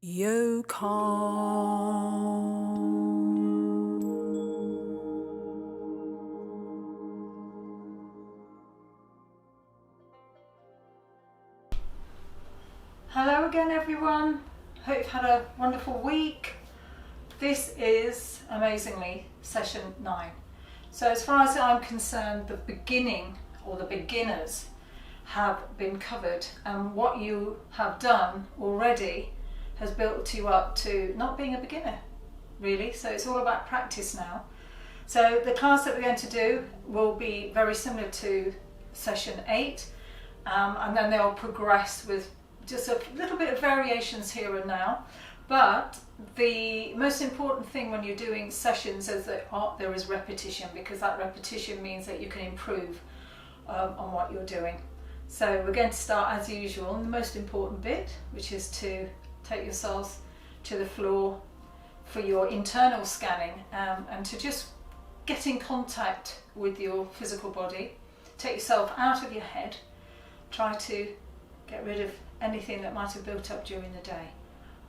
Yoga. Hello again everyone, hope you've had a wonderful week. This is amazingly session 9. So as far as I'm concerned, the beginning or the beginners have been covered, and what you have done already has built you up to not being a beginner really, so it's all about practice now. So the class that we're going to do will be very similar to session 8, and then they'll progress with just a little bit of variations here and now. But the most important thing when you're doing sessions is that there is repetition, because that repetition means that you can improve on what you're doing. So we're going to start as usual on the most important bit, which is to take yourselves to the floor for your internal scanning, and to just get in contact with your physical body. Take yourself out of your head. Try to get rid of anything that might have built up during the day.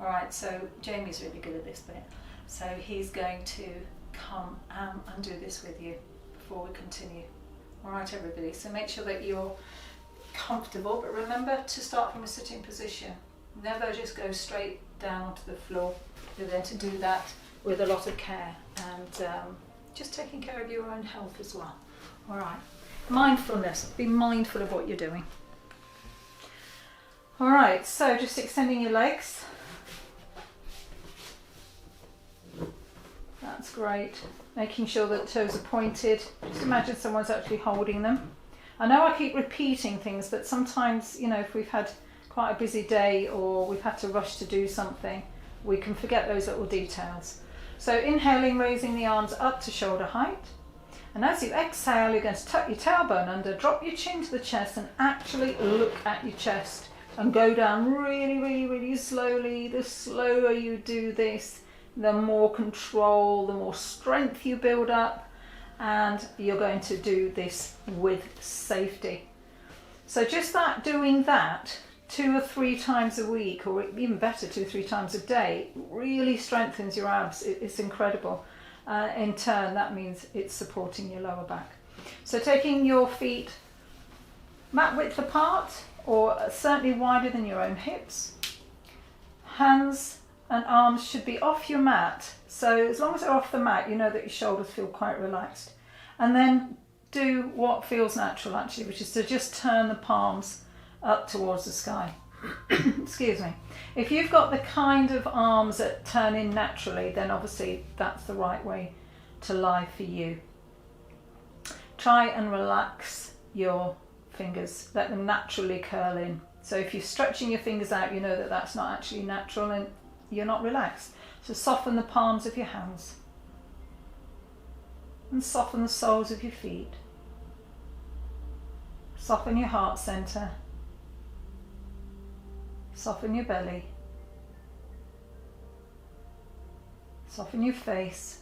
Alright, so Jamie's really good at this bit. So he's going to come and do this with you before we continue. Alright everybody, so make sure that you're comfortable, but remember to start from a sitting position. Never just go straight down onto the floor. You're there to do that with a lot of care, and just taking care of your own health as well. Alright, mindfulness, be mindful of what you're doing. Alright, so just extending your legs. That's great. Making sure that the toes are pointed. Just imagine someone's actually holding them. I know I keep repeating things, but sometimes, you know, if we've had quite a busy day or we've had to rush to do something, we can forget those little details. So inhaling, raising the arms up to shoulder height. And as you exhale, you're going to tuck your tailbone under, drop your chin to the chest and actually look at your chest. And go down really, really, really slowly. The slower you do this, the more control, the more strength you build up, and you're going to do this with safety. So just that, doing that 2 or 3 times a week, or even better 2 or 3 times a day, really strengthens your abs. It's incredible. In turn, that means it's supporting your lower back. So taking your feet mat width apart, or certainly wider than your own hips. Hands and arms should be off your mat. So as long as they're off the mat, you know that your shoulders feel quite relaxed. And then do what feels natural actually, which is to just turn the palms up towards the sky. Excuse me. If you've got the kind of arms that turn in naturally, then obviously that's the right way to lie for you. Try and relax your fingers, let them naturally curl in. So if you're stretching your fingers out, you know that that's not actually natural and you're not relaxed. So soften the palms of your hands and soften the soles of your feet. Soften your heart center. Soften your belly. Soften your face.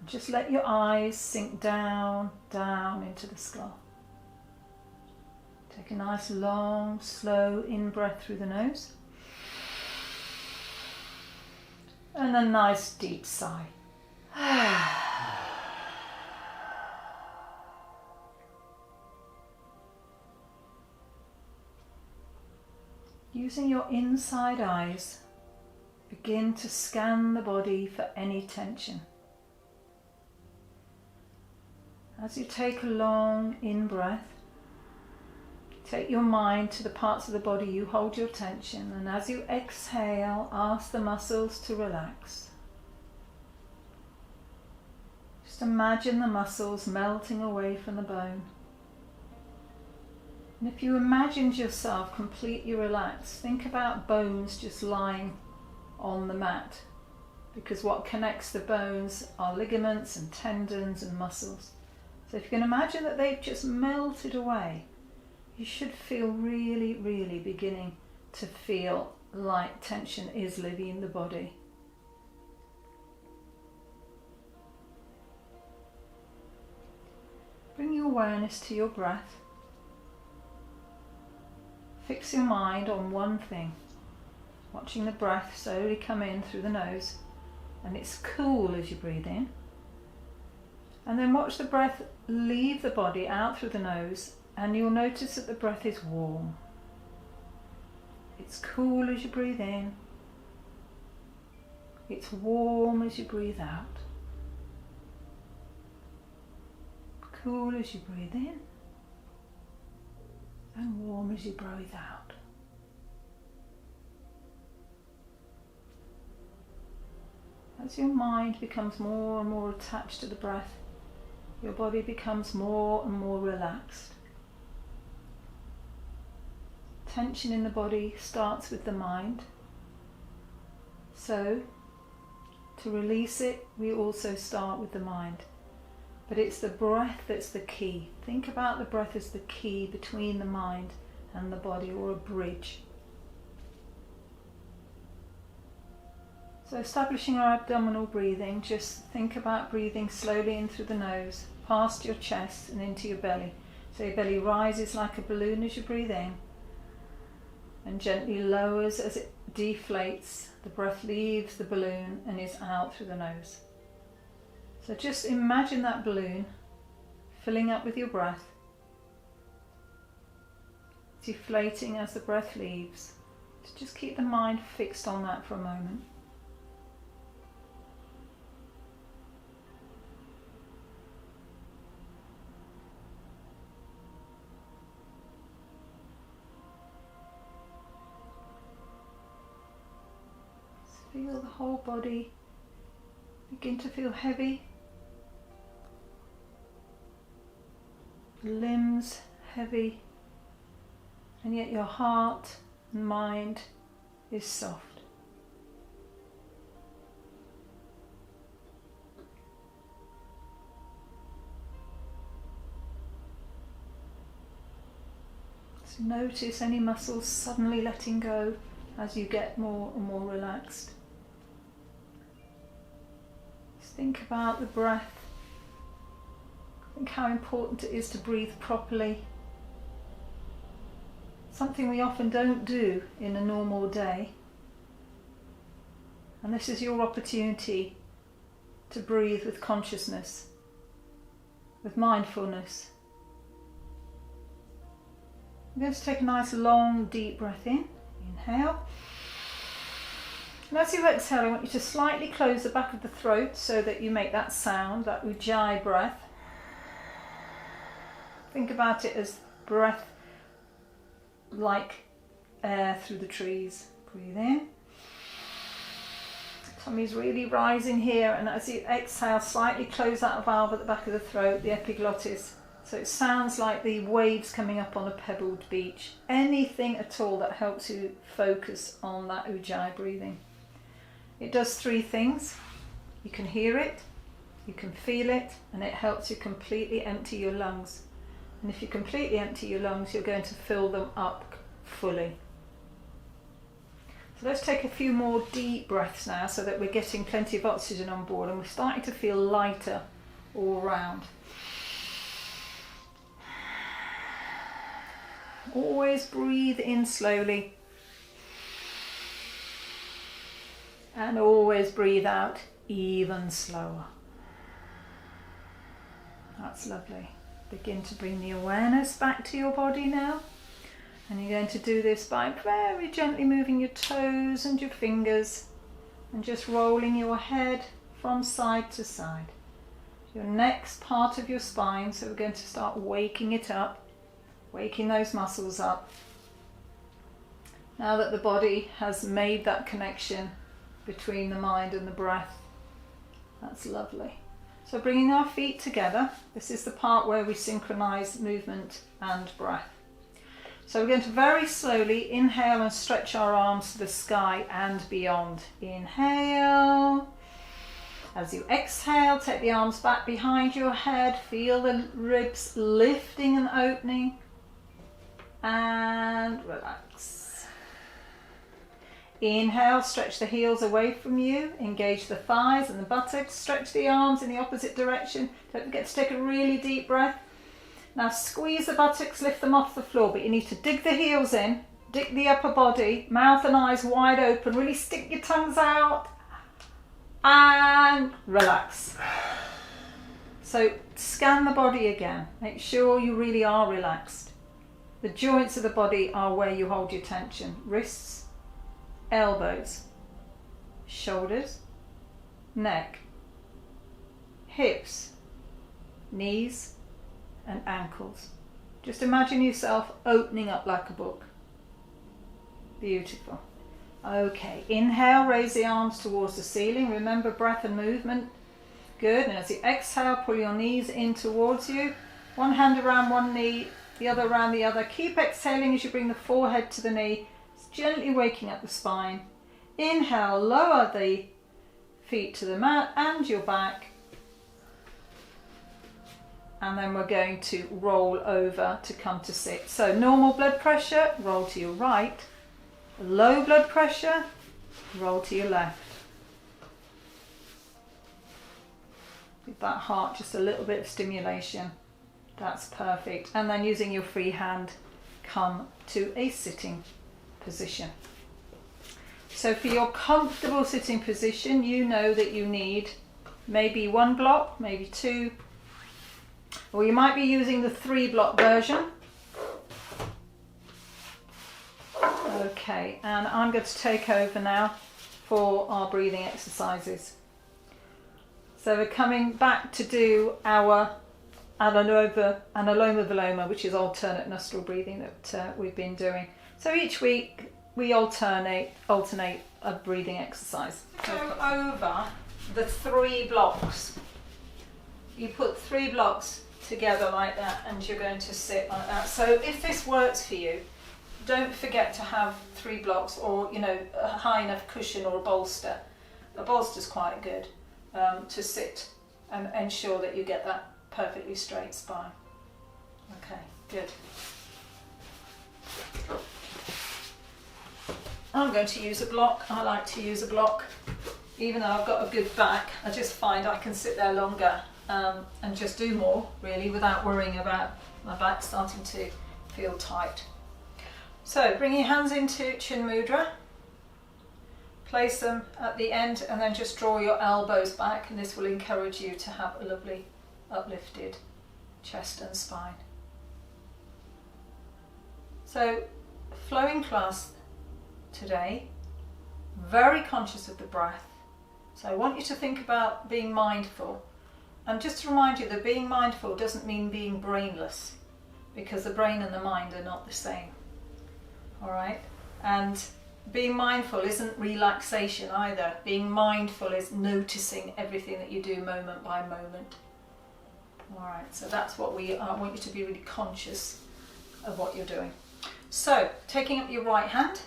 Just let your eyes sink down, down into the skull. Take a nice long, slow in-breath through the nose. And a nice deep sigh. Using your inside eyes, begin to scan the body for any tension. As you take a long in-breath, take your mind to the parts of the body you hold your tension, and as you exhale, ask the muscles to relax. Just imagine the muscles melting away from the bone. And if you imagined yourself completely relaxed, think about bones just lying on the mat, because what connects the bones are ligaments and tendons and muscles. So if you can imagine that they've just melted away, you should feel really, really beginning to feel like tension is leaving the body. Bring your awareness to your breath. Fix your mind on one thing. Watching the breath slowly come in through the nose, and it's cool as you breathe in. And then watch the breath leave the body out through the nose, and you'll notice that the breath is warm. It's cool as you breathe in. It's warm as you breathe out. Cool as you breathe in, and warm as you breathe out. As your mind becomes more and more attached to the breath, your body becomes more and more relaxed. Tension in the body starts with the mind. So, to release it, we also start with the mind. But it's the breath that's the key. Think about the breath as the key between the mind and the body, or a bridge. So establishing our abdominal breathing, just think about breathing slowly in through the nose, past your chest and into your belly. So your belly rises like a balloon as you breathe in, and gently lowers as it deflates. The breath leaves the balloon and is out through the nose. So just imagine that balloon filling up with your breath, deflating as the breath leaves. So just keep the mind fixed on that for a moment. Feel the whole body begin to feel heavy. Limbs heavy, and yet your heart and mind is soft. So notice any muscles suddenly letting go as you get more and more relaxed. Just think about the breath. Think how important it is to breathe properly. Something we often don't do in a normal day. And this is your opportunity to breathe with consciousness, with mindfulness. I'm going to take a nice long deep breath in. Inhale. And as you exhale, I want you to slightly close the back of the throat so that you make that sound, that ujjayi breath. Think about it as breath like air through the trees. Breathe in. Tummy's really rising here, and as you exhale, slightly close that valve at the back of the throat, the epiglottis. So it sounds like the waves coming up on a pebbled beach. Anything at all that helps you focus on that ujjayi breathing. It does three things. You can hear it, you can feel it, and it helps you completely empty your lungs. And if you completely empty your lungs, you're going to fill them up fully. So let's take a few more deep breaths now so that we're getting plenty of oxygen on board and we're starting to feel lighter all around. Always breathe in slowly and always breathe out even slower. That's lovely. Begin to bring the awareness back to your body now, and you're going to do this by very gently moving your toes and your fingers and just rolling your head from side to side. Your next part of your spine, so we're going to start waking it up, waking those muscles up. Now that the body has made that connection between the mind and the breath, that's lovely. So bringing our feet together, this is the part where we synchronize movement and breath. So we're going to very slowly inhale and stretch our arms to the sky and beyond. Inhale. As you exhale, take the arms back behind your head, feel the ribs lifting and opening, and relax. Inhale, stretch the heels away from you, engage the thighs and the buttocks, stretch the arms in the opposite direction. Don't forget to take a really deep breath. Now squeeze the buttocks, lift them off the floor, but you need to dig the heels in, Dick the upper body, mouth and eyes wide open. Really stick your tongues out and relax. So scan the body again. Make sure you really are relaxed. The joints of the body are where you hold your tension. Wrists, elbows, shoulders, neck, hips, knees and ankles. Just imagine yourself opening up like a book. Beautiful. Okay, inhale, raise the arms towards the ceiling. Remember breath and movement. Good. And as you exhale, pull your knees in towards you. One hand around one knee, the other around the other. Keep exhaling as you bring the forehead to the knee, gently waking up the spine. Inhale, lower the feet to the mat and your back. And then we're going to roll over to come to sit. So normal blood pressure, roll to your right. Low blood pressure, roll to your left. Give that heart just a little bit of stimulation. That's perfect. And then using your free hand, come to a sitting position. So for your comfortable sitting position, you know that you need maybe 1 block, maybe 2, or you might be using the 3 block version. Okay, and I'm going to take over now for our breathing exercises. So we're coming back to do our Anuloma-Viloma, which is alternate nostril breathing that we've been doing. So each week we alternate a breathing exercise. Go over the 3 blocks. You put 3 blocks together like that and you're going to sit like that. So if this works for you, don't forget to have 3 blocks or, a high enough cushion or a bolster. A bolster's quite good to sit and ensure that you get that perfectly straight spine. Okay, good. I'm going to use a block. I like to use a block. Even though I've got a good back, I just find I can sit there longer and just do more, really, without worrying about my back starting to feel tight. So bring your hands into Chin Mudra, place them at the end and then just draw your elbows back, and this will encourage you to have a lovely uplifted chest and spine. So flowing class today, very conscious of the breath. So I want you to think about being mindful, and just to remind you that being mindful doesn't mean being brainless, because the brain and the mind are not the same. Alright, and being mindful isn't relaxation either. Being mindful is noticing everything that you do moment by moment. Alright, so that's what I want you to be really conscious of what you're doing. So, taking up your right hand,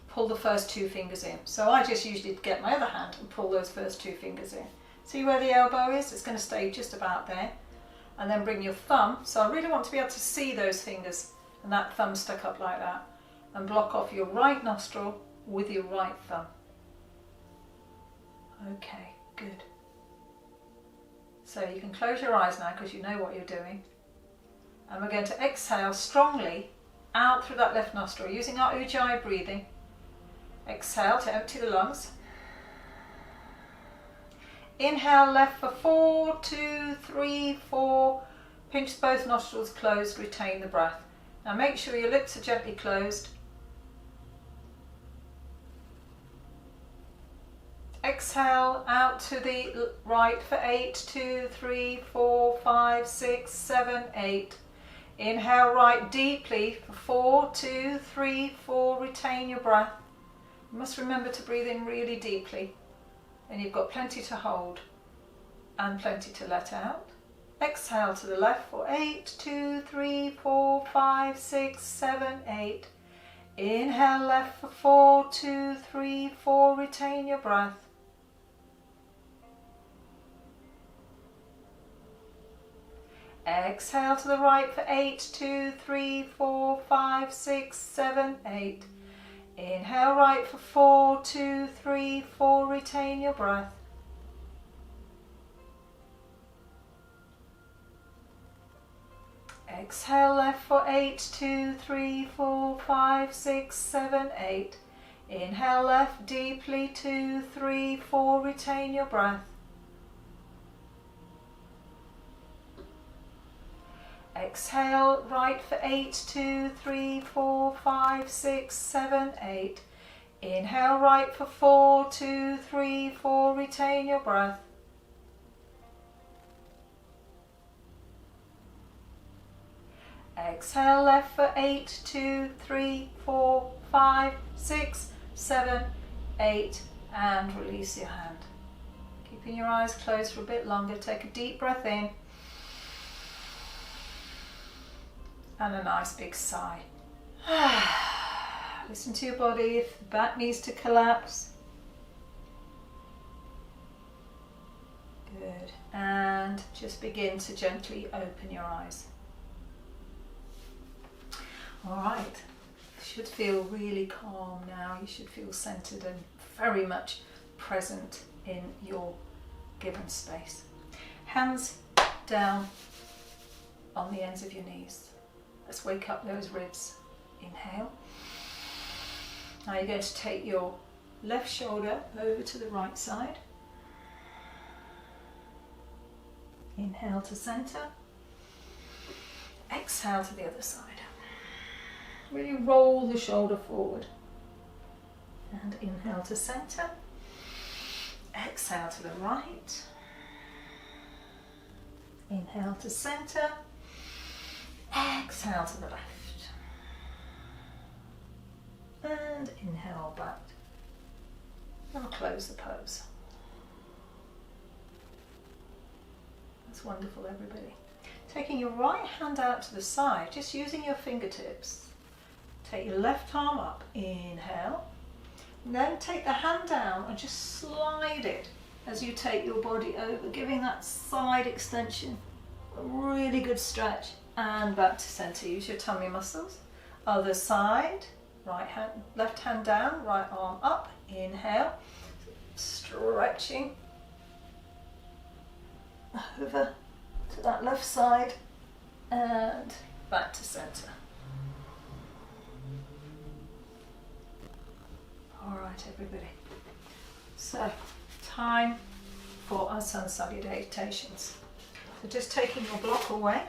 pull the first 2 fingers in. So I just usually get my other hand and pull those first 2 fingers in. See where the elbow is? It's going to stay just about there. And then bring your thumb. So I really want to be able to see those fingers and that thumb stuck up like that. And block off your right nostril with your right thumb. Okay, good. So you can close your eyes now because you know what you're doing. And we're going to exhale strongly out through that left nostril using our Ujjayi breathing. Exhale to empty the lungs. Inhale left for 4, 2, 3, 4. Pinch both nostrils closed, retain the breath. Now make sure your lips are gently closed. Exhale out to the right for 8, 2, 3, 4, 5, 6, 7, 8. Inhale right deeply for 4, 2, 3, 4. Retain your breath. You must remember to breathe in really deeply. And you've got plenty to hold and plenty to let out. Exhale to the left for 8, 2, 3, 4, 5, 6, 7, 8. Inhale left for 4, 2, 3, 4. Retain your breath. Exhale to the right for 8, 2, 3, 4, 5, 6, 7, 8. Inhale right for 4, 2, 3, 4. Retain your breath. Exhale left for 8, 2, 3, 4, 5, 6, 7, 8. Inhale left deeply, 2, 3, 4, retain your breath. Exhale right for 8, 2, 3, 4, 5, 6, 7, 8. Inhale right for 4, 2, 3, 4, retain your breath. Exhale left for 8, 2, 3, 4, 5, 6, 7, 8, and release your hand. Keeping your eyes closed for a bit longer, take a deep breath in and a nice big sigh. Listen to your body if the back needs to collapse. Good. And just begin to gently open your eyes. All right. You should feel really calm now. You should feel centered and very much present in your given space. Hands down on the ends of your knees. Let's wake up those ribs. Inhale. Now you're going to take your left shoulder over to the right side. Inhale to center. Exhale to the other side. Really roll the shoulder forward. And inhale to center. Exhale to the right. Inhale to center. Exhale to the left. And inhale back. And close the pose. That's wonderful, everybody. Taking your right hand out to the side, just using your fingertips. Take your left arm up, inhale. And then take the hand down and just slide it as you take your body over, giving that side extension a really good stretch. And back to center, use your tummy muscles. Other side, right hand, left hand down, right arm up, inhale. Stretching over to that left side and back to center. All right, everybody. So, time for our sun salutations. So just taking your block away.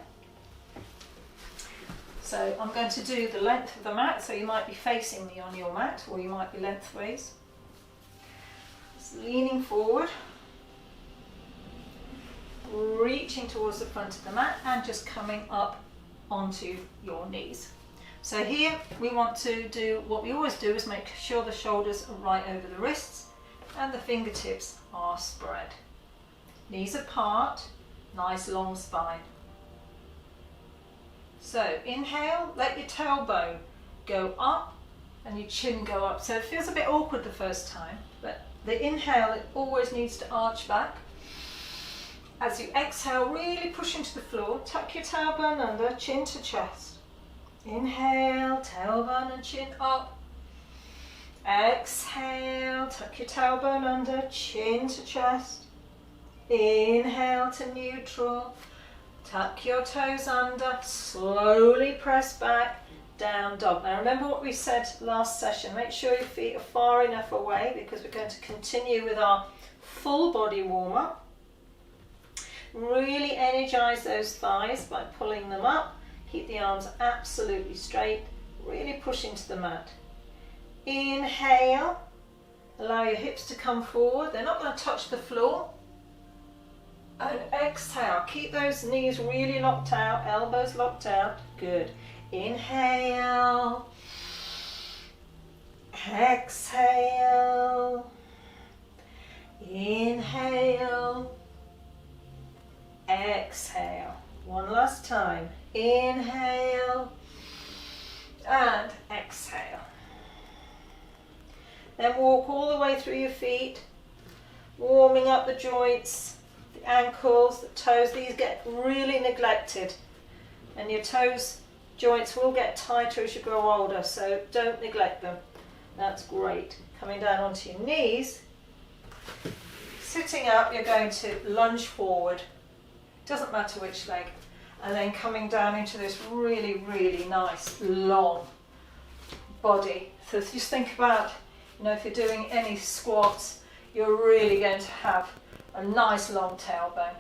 So I'm going to do the length of the mat, so you might be facing me on your mat or you might be lengthways. Just leaning forward, reaching towards the front of the mat and just coming up onto your knees. So here we want to do what we always do, is make sure the shoulders are right over the wrists and the fingertips are spread. Knees apart, nice long spine. So inhale, let your tailbone go up and your chin go up. So it feels a bit awkward the first time, but the inhale, it always needs to arch back. As you exhale, really push into the floor, tuck your tailbone under, chin to chest. Inhale, tailbone and chin up. Exhale, tuck your tailbone under, chin to chest. Inhale to neutral. Tuck your toes under, slowly press back, down dog. Now remember what we said last session, make sure your feet are far enough away because we're going to continue with our full body warm up. Really energize those thighs by pulling them up. Keep the arms absolutely straight, really push into the mat. Inhale, allow your hips to come forward, they're not going to touch the floor. And exhale, keep those knees really locked out, elbows locked out, good. Inhale, exhale, inhale, exhale. One last time, inhale and exhale. Then walk all the way through your feet, warming up the joints, the ankles, the toes. These get really neglected and your toes joints will get tighter as you grow older, so don't neglect them. That's great. Coming down onto your knees, sitting up, you're going to lunge forward. Doesn't matter which leg. And then coming down into this really, really nice long body. So just think about, if you're doing any squats, you're really going to have a nice long tailbone.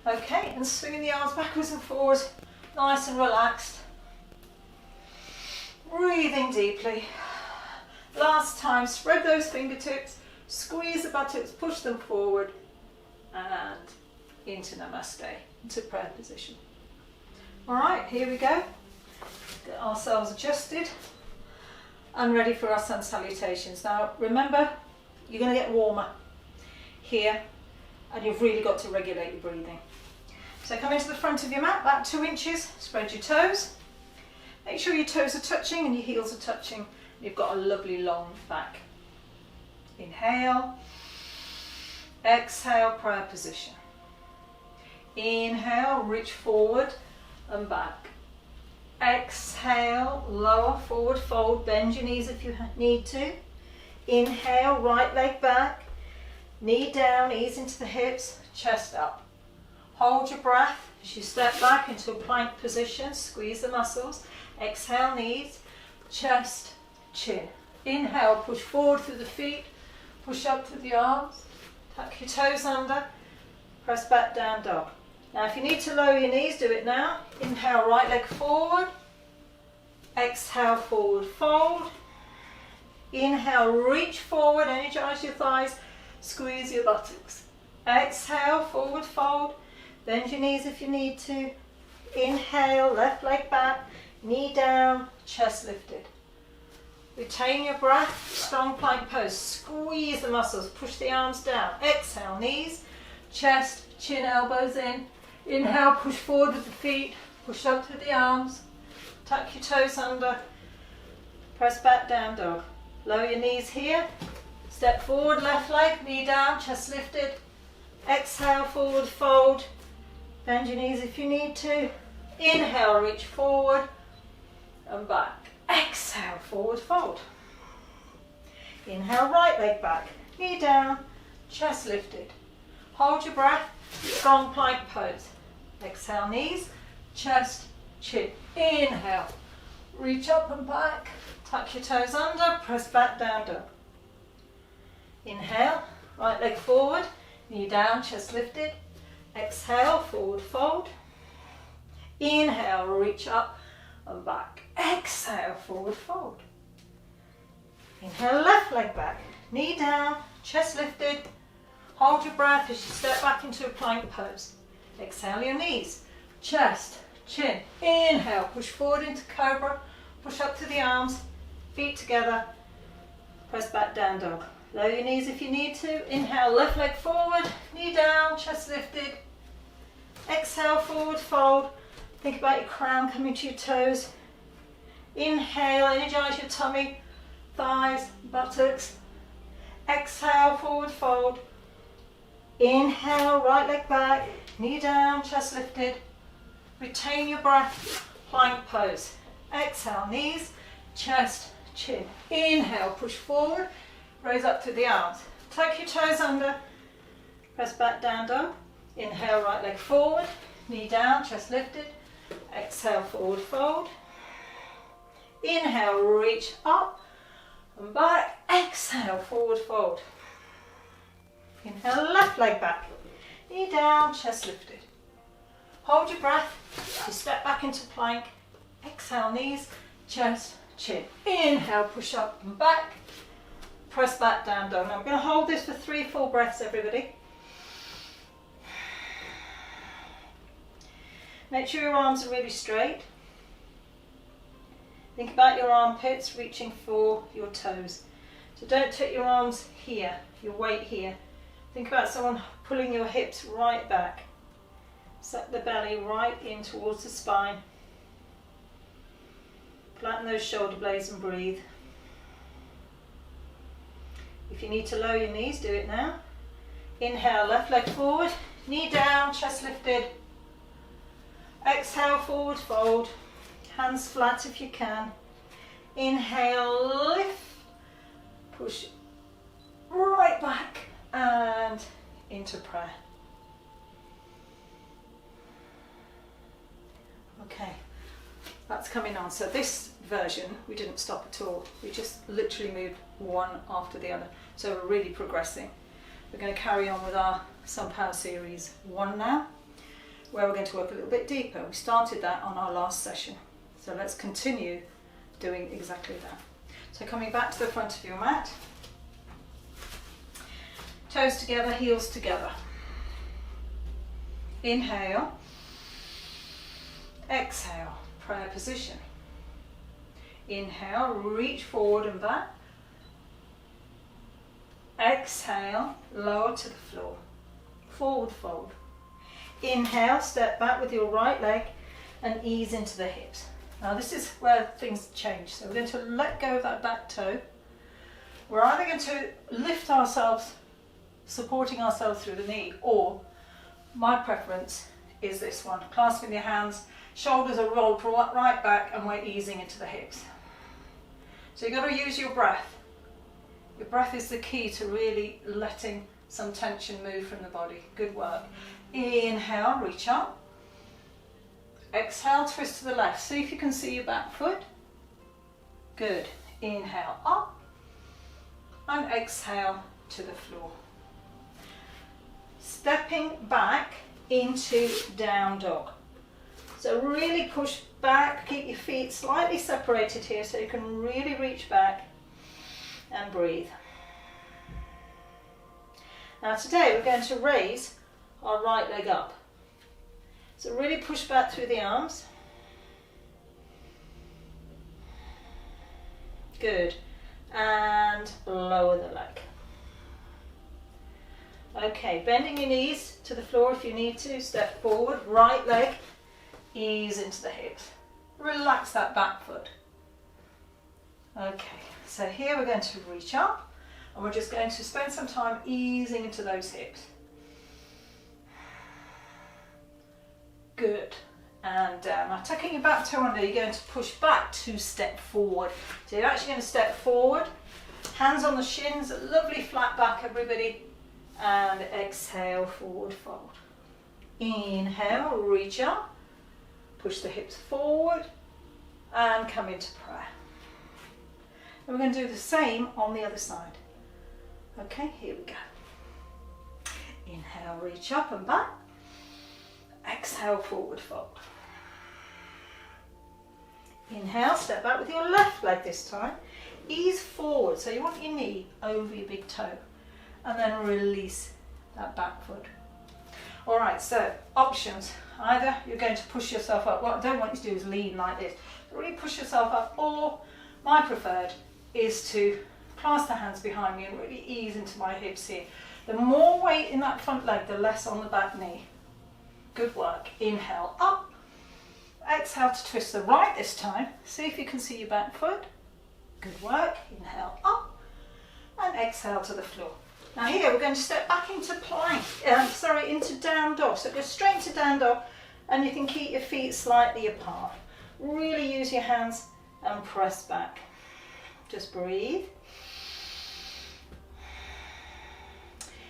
Okay, and swinging the arms backwards and forwards, nice and relaxed. Breathing deeply. Last time, spread those fingertips, squeeze the buttocks, push them forward, and into Namaste, into prayer position. All right, here we go. Get ourselves adjusted and ready for our sun salutations. Now, remember, you're going to get warmer here, and you've really got to regulate your breathing. So come into the front of your mat, about 2 inches, spread your toes. Make sure your toes are touching and your heels are touching. You've got a lovely long back. Inhale, exhale, prayer position. Inhale, reach forward and back. Exhale, lower, forward fold, bend your knees if you need to. Inhale, right leg back, knee down, ease into the hips, chest up. Hold your breath as you step back into a plank position, squeeze the muscles. Exhale, knees, chest, chin. Inhale, push forward through the feet, push up to the arms, tuck your toes under, press back down dog. Now if you need to lower your knees, do it now. Inhale, right leg forward, exhale, forward fold. Inhale, reach forward, energize your thighs, squeeze your buttocks. Exhale, forward fold, bend your knees if you need to. Inhale, left leg back, knee down, chest lifted. Retain your breath, strong plank pose, squeeze the muscles, push the arms down. Exhale, knees, chest, chin, elbows in. Inhale, push forward with the feet, push up to the arms, tuck your toes under, press back down dog. Lower your knees here, step forward, left leg, knee down, chest lifted. Exhale, forward fold, bend your knees if you need to. Inhale, reach forward and back. Exhale, forward fold. Inhale, right leg back, knee down, chest lifted. Hold your breath, strong plank pose. Exhale, knees, chest, chin. Inhale, reach up and back, tuck your toes under, press back down dog. Inhale, right leg forward, knee down, chest lifted. Exhale, forward fold. Inhale, reach up and back. Exhale, forward fold. Inhale, left leg back, knee down, chest lifted. Hold your breath as you step back into a plank pose. Exhale your knees, chest, chin. Inhale, push forward into cobra, push up to the arms, feet together, press back down dog. Lower your knees if you need to. Inhale, left leg forward, knee down, chest lifted. Exhale, forward fold. Think about your crown coming to your toes. Inhale, energize your tummy, thighs, buttocks. Exhale, forward fold. Inhale, right leg back, knee down, chest lifted. Retain your breath, plank pose. Exhale, knees, chest, chin. Inhale, push forward, raise up to the arms. Tuck your toes under, press back down dog. Inhale, right leg forward, knee down, chest lifted. Exhale, forward fold. Inhale, reach up and back. Exhale, forward fold. Inhale, left leg back, knee down, chest lifted. Hold your breath, you step back into plank. Exhale, knees, chest, chin. Inhale, push up and back, press back down dog. Now I'm going to hold this for 3 full breaths, everybody. Make sure your arms are really straight. Think about your armpits reaching for your toes. So don't take your arms here, your weight here. Think about someone pulling your hips right back. Suck the belly right in towards the spine. Flatten those shoulder blades and breathe. If you need to lower your knees, do it now. Inhale, left leg forward, knee down, chest lifted. Exhale, forward fold. Hands flat if you can. Inhale, lift. Push right back and into prayer. That's coming on. So this version, we didn't stop at all. We just literally moved one after the other. So we're really progressing. We're going to carry on with our Sun Power Series 1 now, where we're going to work a little bit deeper. We started that on our last session. So let's continue doing exactly that. So coming back to the front of your mat, toes together, heels together. Inhale, exhale, prayer position. Inhale, reach forward and back. Exhale, lower to the floor, forward fold. Inhale, step back with your right leg and ease into the hips. Now this is where things change. So we're going to let go of that back toe. We're either going to lift ourselves, supporting ourselves through the knee, or my preference is this one. Clasping your hands, shoulders are rolled right back, and we're easing into the hips. So you've got to use your breath. Your breath is the key to really letting some tension move from the body. Good work. Inhale, reach up. Exhale, twist to the left. See if you can see your back foot. Good. Inhale, up. And exhale to the floor. Stepping back into down dog. So really push back, keep your feet slightly separated here so you can really reach back and breathe. Now today we're going to raise our right leg up. So really push back through the arms. Good. And lower the leg. Okay, bending your knees to the floor if you need to. Step forward, right leg, ease into the hips. Relax that back foot. Okay, so here we're going to reach up and we're just going to spend some time easing into those hips. Good. And down. Now tucking your back toe under, you're going to push back to step forward. So you're actually going to step forward, hands on the shins, a lovely flat back everybody, and exhale, forward fold. Inhale, reach up, push the hips forward, and come into prayer. And we're going to do the same on the other side. Okay, here we go. Inhale, reach up and back. Exhale, forward fold. Inhale, step back with your left leg this time. Ease forward, so you want your knee over your big toe. And then release that back foot. All right, so options. Either you're going to push yourself up. What I don't want you to do is lean like this. Really push yourself up, or my preferred is to clasp the hands behind me and really ease into my hips here. The more weight in that front leg, the less on the back knee. Good work. Inhale, up. Exhale to twist the right this time. See if you can see your back foot. Good work. Inhale, up. And exhale to the floor. Now here we're going to step back into plank, into down dog. So go straight to down dog and you can keep your feet slightly apart. Really use your hands and press back. Just breathe.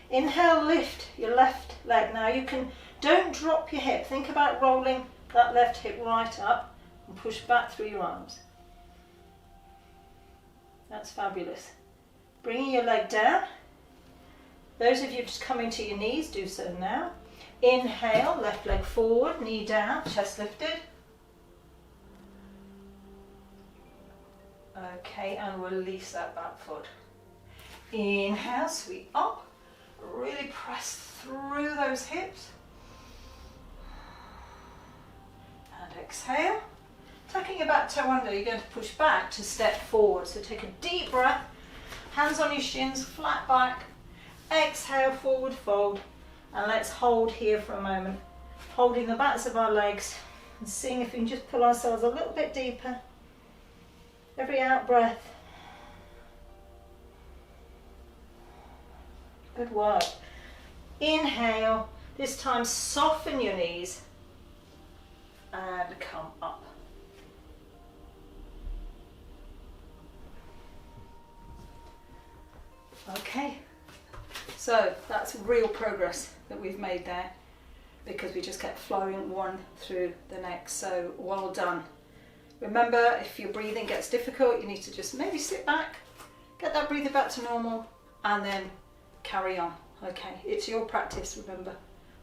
Inhale, lift your left leg. Now don't drop your hip. Think about rolling that left hip right up and push back through your arms. That's fabulous. Bringing your leg down. Those of you just coming to your knees, do so now. Inhale, left leg forward, knee down, chest lifted. Okay, and release that back foot. Inhale, sweep up. Really press through those hips. And exhale. Tucking your back toe under, you're going to push back to step forward. So take a deep breath, hands on your shins, flat back. Exhale, forward fold, and let's hold here for a moment, holding the backs of our legs and seeing if we can just pull ourselves a little bit deeper. Every out breath. Good work. Inhale, this time soften your knees and come up. Okay. So that's real progress that we've made there because we just kept flowing one through the next. So well done. Remember, if your breathing gets difficult, you need to just maybe sit back, get that breathing back to normal, and then carry on. Okay, it's your practice, remember.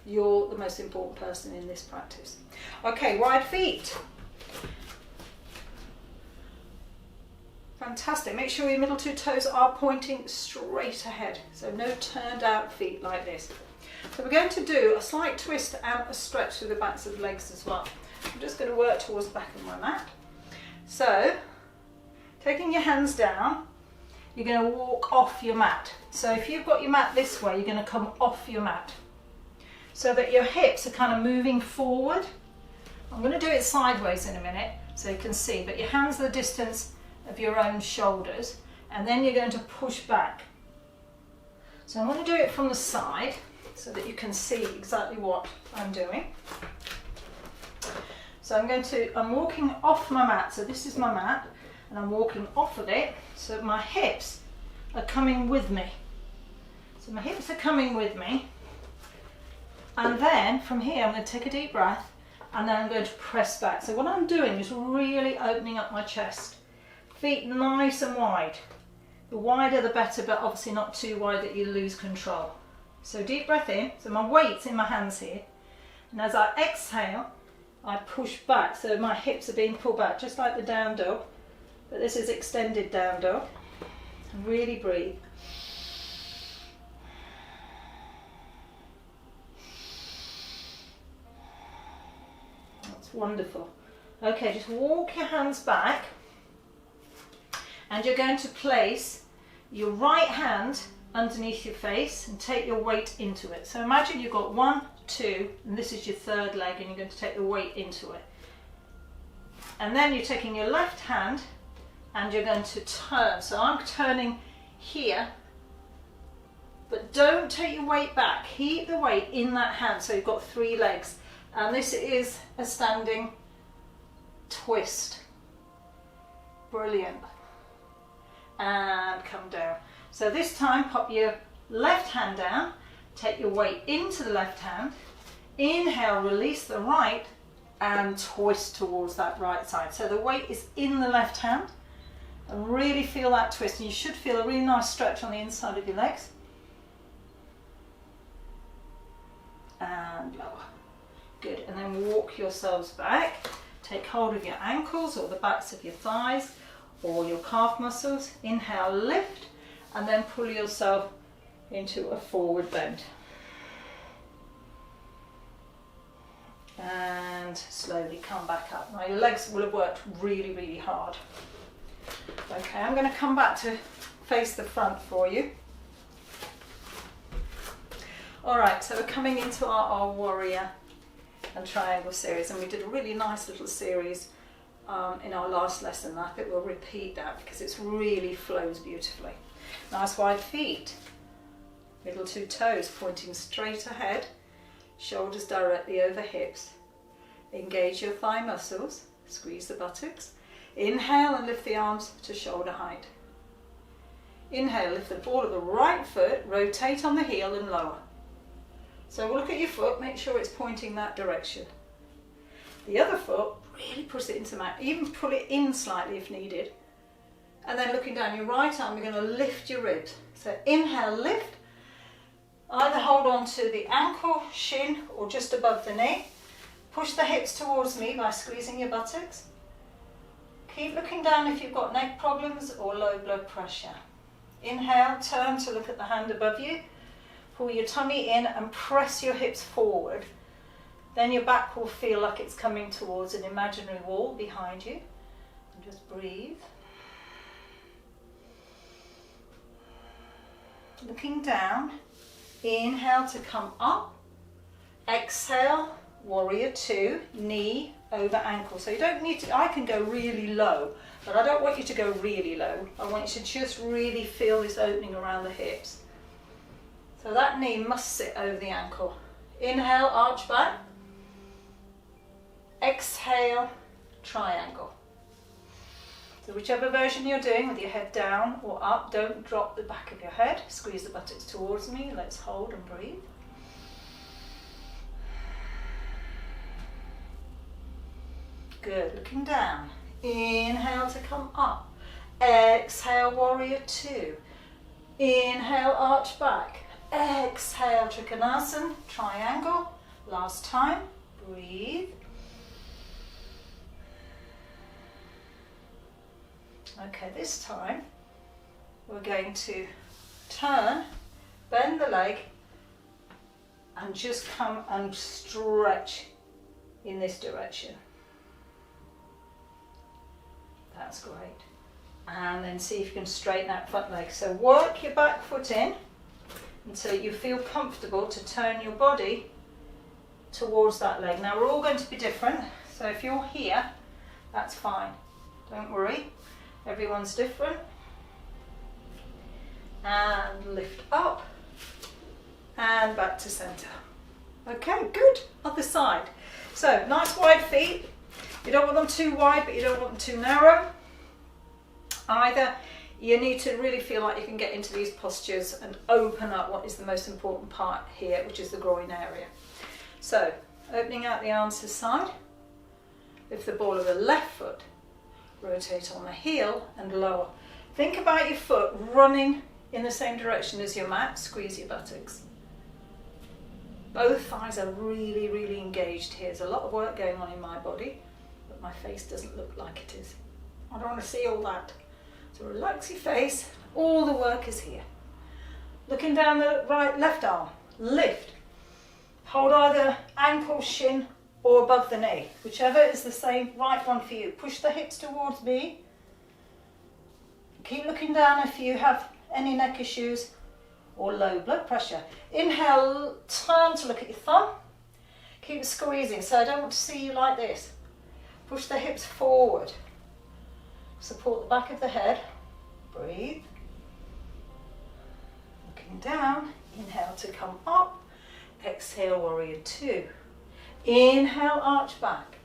You're the most important person in this practice. Okay, wide feet. Fantastic. Make sure your middle two toes are pointing straight ahead. So no turned out feet like this. So we're going to do a slight twist and a stretch through the backs of the legs as well. I'm just going to work towards the back of my mat. So, taking your hands down, you're going to walk off your mat. So if you've got your mat this way, you're going to come off your mat. So that your hips are kind of moving forward. I'm going to do it sideways in a minute so you can see, but your hands are the distance of your own shoulders, and then you're going to push back. So I'm going to do it from the side so that you can see exactly what I'm doing. So I'm walking off my mat, so this is my mat, and I'm walking off of it so my hips are coming with me. So my hips are coming with me, and then from here I'm going to take a deep breath, and then I'm going to press back. So what I'm doing is really opening up my chest. Feet nice and wide. The wider the better, but obviously not too wide that you lose control. So deep breath in, so my weight's in my hands here, and as I exhale, I push back, so my hips are being pulled back, just like the down dog, but this is extended down dog. And really breathe. That's wonderful. Okay, just walk your hands back, and you're going to place your right hand underneath your face and take your weight into it. So imagine you've got 1, 2, and this is your third leg, and you're going to take the weight into it. And then you're taking your left hand and you're going to turn. So I'm turning here, but don't take your weight back. Keep the weight in that hand, so you've got 3 legs. And this is a standing twist. Brilliant. And come down. So this time pop your left hand down, take your weight into the left hand, inhale, release the right, and twist towards that right side. So the weight is in the left hand, and really feel that twist. And you should feel a really nice stretch on the inside of your legs. And lower. Good. And then walk yourselves back. Take hold of your ankles or the backs of your thighs or your calf muscles. Inhale, lift, and then pull yourself into a forward bend. And slowly come back up. Now your legs will have worked really, really hard. Okay, I'm going to come back to face the front for you. Alright, so we're coming into our warrior and triangle series, and we did a really nice little series in our last lesson. I think we'll repeat that because it really flows beautifully. Nice wide feet, middle 2 toes pointing straight ahead, shoulders directly over hips. Engage your thigh muscles, squeeze the buttocks. Inhale and lift the arms to shoulder height. Inhale, lift the ball of the right foot, rotate on the heel and lower. So look at your foot, make sure it's pointing that direction. The other foot, really push it into mat, even pull it in slightly if needed. And then looking down your right arm, you're going to lift your ribs. So inhale, lift. Either hold on to the ankle, shin, or just above the knee. Push the hips towards me by squeezing your buttocks. Keep looking down if you've got neck problems or low blood pressure. Inhale, turn to look at the hand above you. Pull your tummy in and press your hips forward. Then your back will feel like it's coming towards an imaginary wall behind you. And just breathe. Looking down, inhale to come up. Exhale, warrior 2, knee over ankle. So you don't need to, I can go really low, but I don't want you to go really low. I want you to just really feel this opening around the hips. So that knee must sit over the ankle. Inhale, arch back. Exhale, triangle. So whichever version you're doing, with your head down or up, don't drop the back of your head. Squeeze the buttocks towards me. Let's hold and breathe. Good. Looking down. Inhale to come up. Exhale, warrior two. Inhale, arch back. Exhale, Trikonasana, triangle. Last time, breathe. Okay, this time we're going to turn, bend the leg, and just come and stretch in this direction. That's great. And then see if you can straighten that front leg. So work your back foot in until you feel comfortable to turn your body towards that leg. Now we're all going to be different, so if you're here, that's fine. Don't worry, everyone's different. And lift up and back to center. Okay, good. Other side. So nice wide feet. You don't want them too wide, but you don't want them too narrow either. You need to really feel like you can get into these postures and open up what is the most important part here, which is the groin area. So opening out the arms to the side, lift the ball of the left foot, rotate on the heel and lower. Think about your foot running in the same direction as your mat. Squeeze your buttocks. Both thighs are really, really engaged here. There's a lot of work going on in my body, but my face doesn't look like it is. I don't want to see all that. So relax your face. All the work is here. Looking down the left arm. Lift. Hold either ankle, shin, or above the knee. Whichever is the same right one for you. Push the hips towards me. Keep looking down if you have any neck issues or low blood pressure. Inhale, turn to look at your thumb. Keep squeezing, so I don't want to see you like this. Push the hips forward. Support the back of the head. Breathe. Looking down. Inhale to come up. Exhale, warrior two. Inhale, arch back.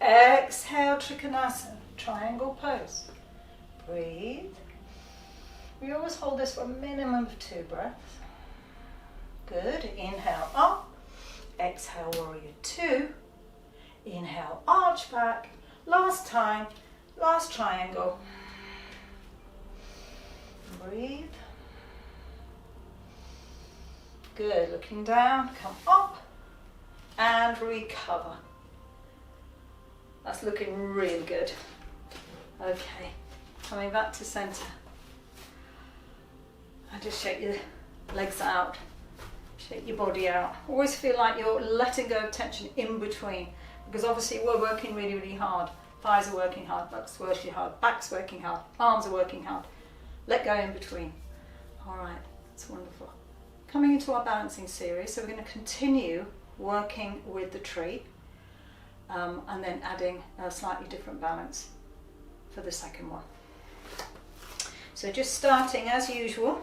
Exhale, Trikonasana, triangle pose. Breathe. We always hold this for a minimum of 2 breaths. Good. Inhale up. Exhale, warrior two. Inhale, arch back. Last time. Last triangle. Breathe. Good. Looking down. Come up. And recover. That's looking really good. Okay. Coming back to center. And just shake your legs out, shake your body out. Always feel like you're letting go of tension in between, because obviously we're working really, really hard. Thighs are working hard, buttocks working hard, back's working hard, arms are working hard. Let go in between. All right, that's wonderful. Coming into our balancing series, so we're going to continue working with the tree and then adding a slightly different balance for the second one. So just starting as usual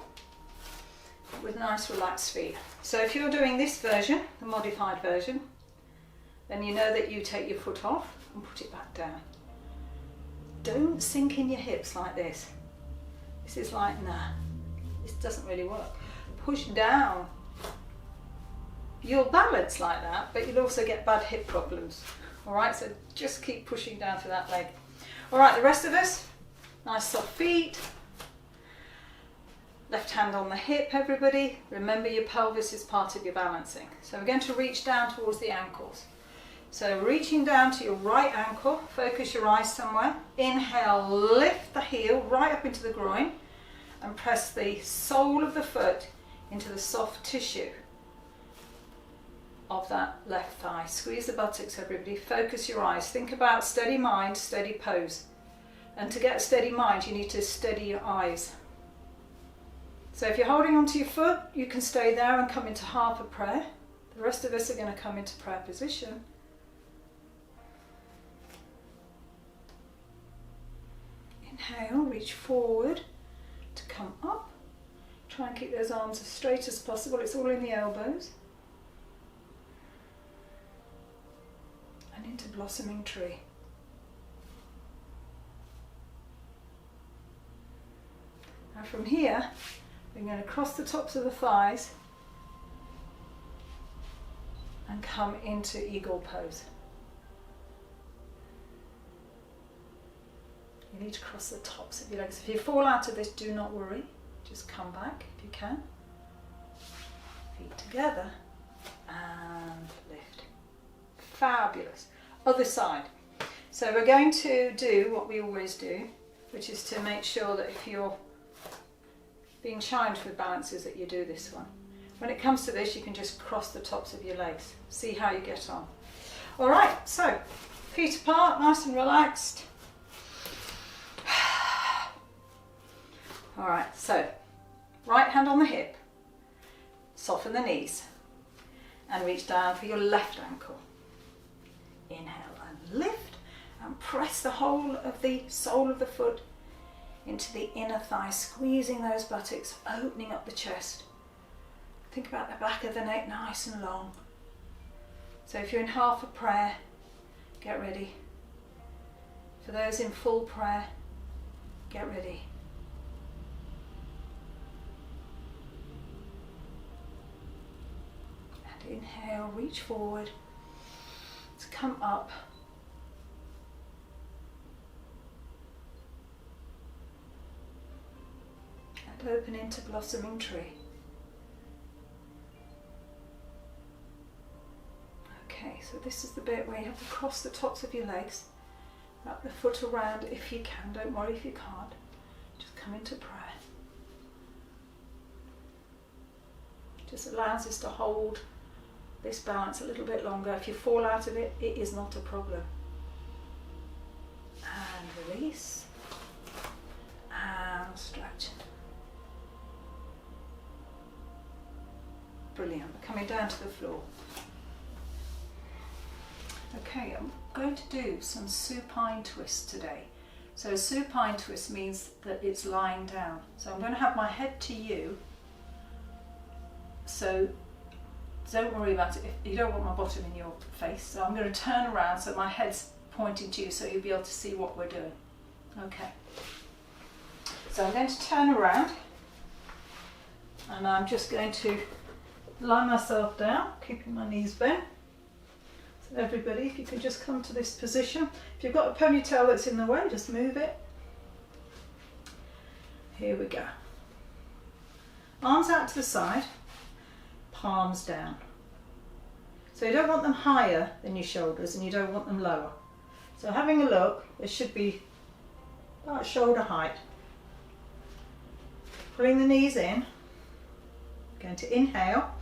with nice relaxed feet. So if you're doing this version, the modified version, then you know that you take your foot off and put it back down. Don't sink in your hips like this. This is like, nah, this doesn't really work. Push down. You'll balance like that, but you'll also get bad hip problems. All right, so just keep pushing down to that leg. All right, the rest of us, nice soft feet. Left hand on the hip, everybody. Remember your pelvis is part of your balancing. So we're going to reach down towards the ankles. So reaching down to your right ankle, focus your eyes somewhere. Inhale, lift the heel right up into the groin and press the sole of the foot into the soft tissue of that left thigh. Squeeze the buttocks, everybody. Focus your eyes. Think about steady mind, steady pose. And to get a steady mind, you need to steady your eyes. So if you're holding onto your foot, you can stay there and come into half a prayer. The rest of us are going to come into prayer position. Inhale, reach forward to come up. Try and keep those arms as straight as possible. It's all in the elbows. And into blossoming tree. Now from here, we're going to cross the tops of the thighs and come into eagle pose. You need to cross the tops of your legs. If you fall out of this, do not worry. Just come back if you can. Feet together and lift. Fabulous. Other side. So we're going to do what we always do, which is to make sure that if you're being challenged with balances that you do this one. When it comes to this, you can just cross the tops of your legs. See how you get on. All right, so feet apart, nice and relaxed. All right, so right hand on the hip, soften the knees and reach down for your left ankle. Inhale and lift and press the whole of the sole of the foot into the inner thigh, squeezing those buttocks, opening up the chest. Think about the back of the neck nice and long. So if you're in half a prayer, get ready. For those in full prayer, get ready. And inhale, reach forward to come up. And open into blossoming tree. Okay, so this is the bit where you have to cross the tops of your legs, wrap the foot around if you can, don't worry if you can't, just come into prayer. Just allows us to hold this balance a little bit longer. If you fall out of it, it is not a problem. And release, and stretch. Brilliant, we're coming down to the floor. Okay, I'm going to do some supine twists today. So a supine twist means that it's lying down. So I'm going to have my head to you. So don't worry about it. If you don't want my bottom in your face. So I'm going to turn around so my head's pointing to you so you'll be able to see what we're doing. Okay. So I'm going to turn around and I'm just going to lie myself down, keeping my knees bent. Everybody, if you can just come to this position. If you've got a ponytail that's in the way, just move it. Here we go. Arms out to the side, palms down. So you don't want them higher than your shoulders and you don't want them lower. So having a look, there should be about shoulder height. Pulling the knees in. Going to inhale.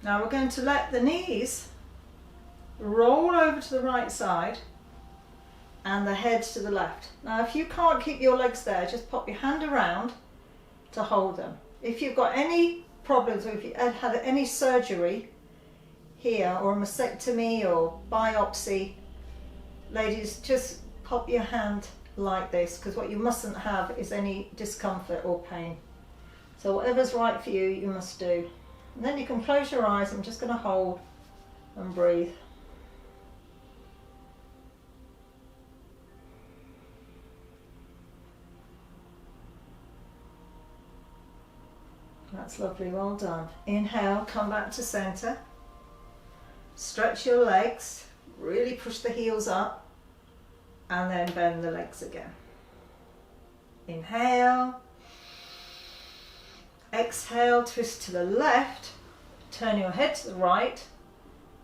Now we're going to let the knees roll over to the right side and the head to the left. Now if you can't keep your legs there, just pop your hand around to hold them. If you've got any problems or if you've had any surgery here or a mastectomy or biopsy, ladies, just pop your hand like this, because what you mustn't have is any discomfort or pain. So whatever's right for you, you must do. And then you can close your eyes. I'm just going to hold and breathe. That's lovely, well done. Inhale, come back to center. Stretch your legs, really push the heels up, and then bend the legs again. Inhale. Exhale, twist to the left, turn your head to the right.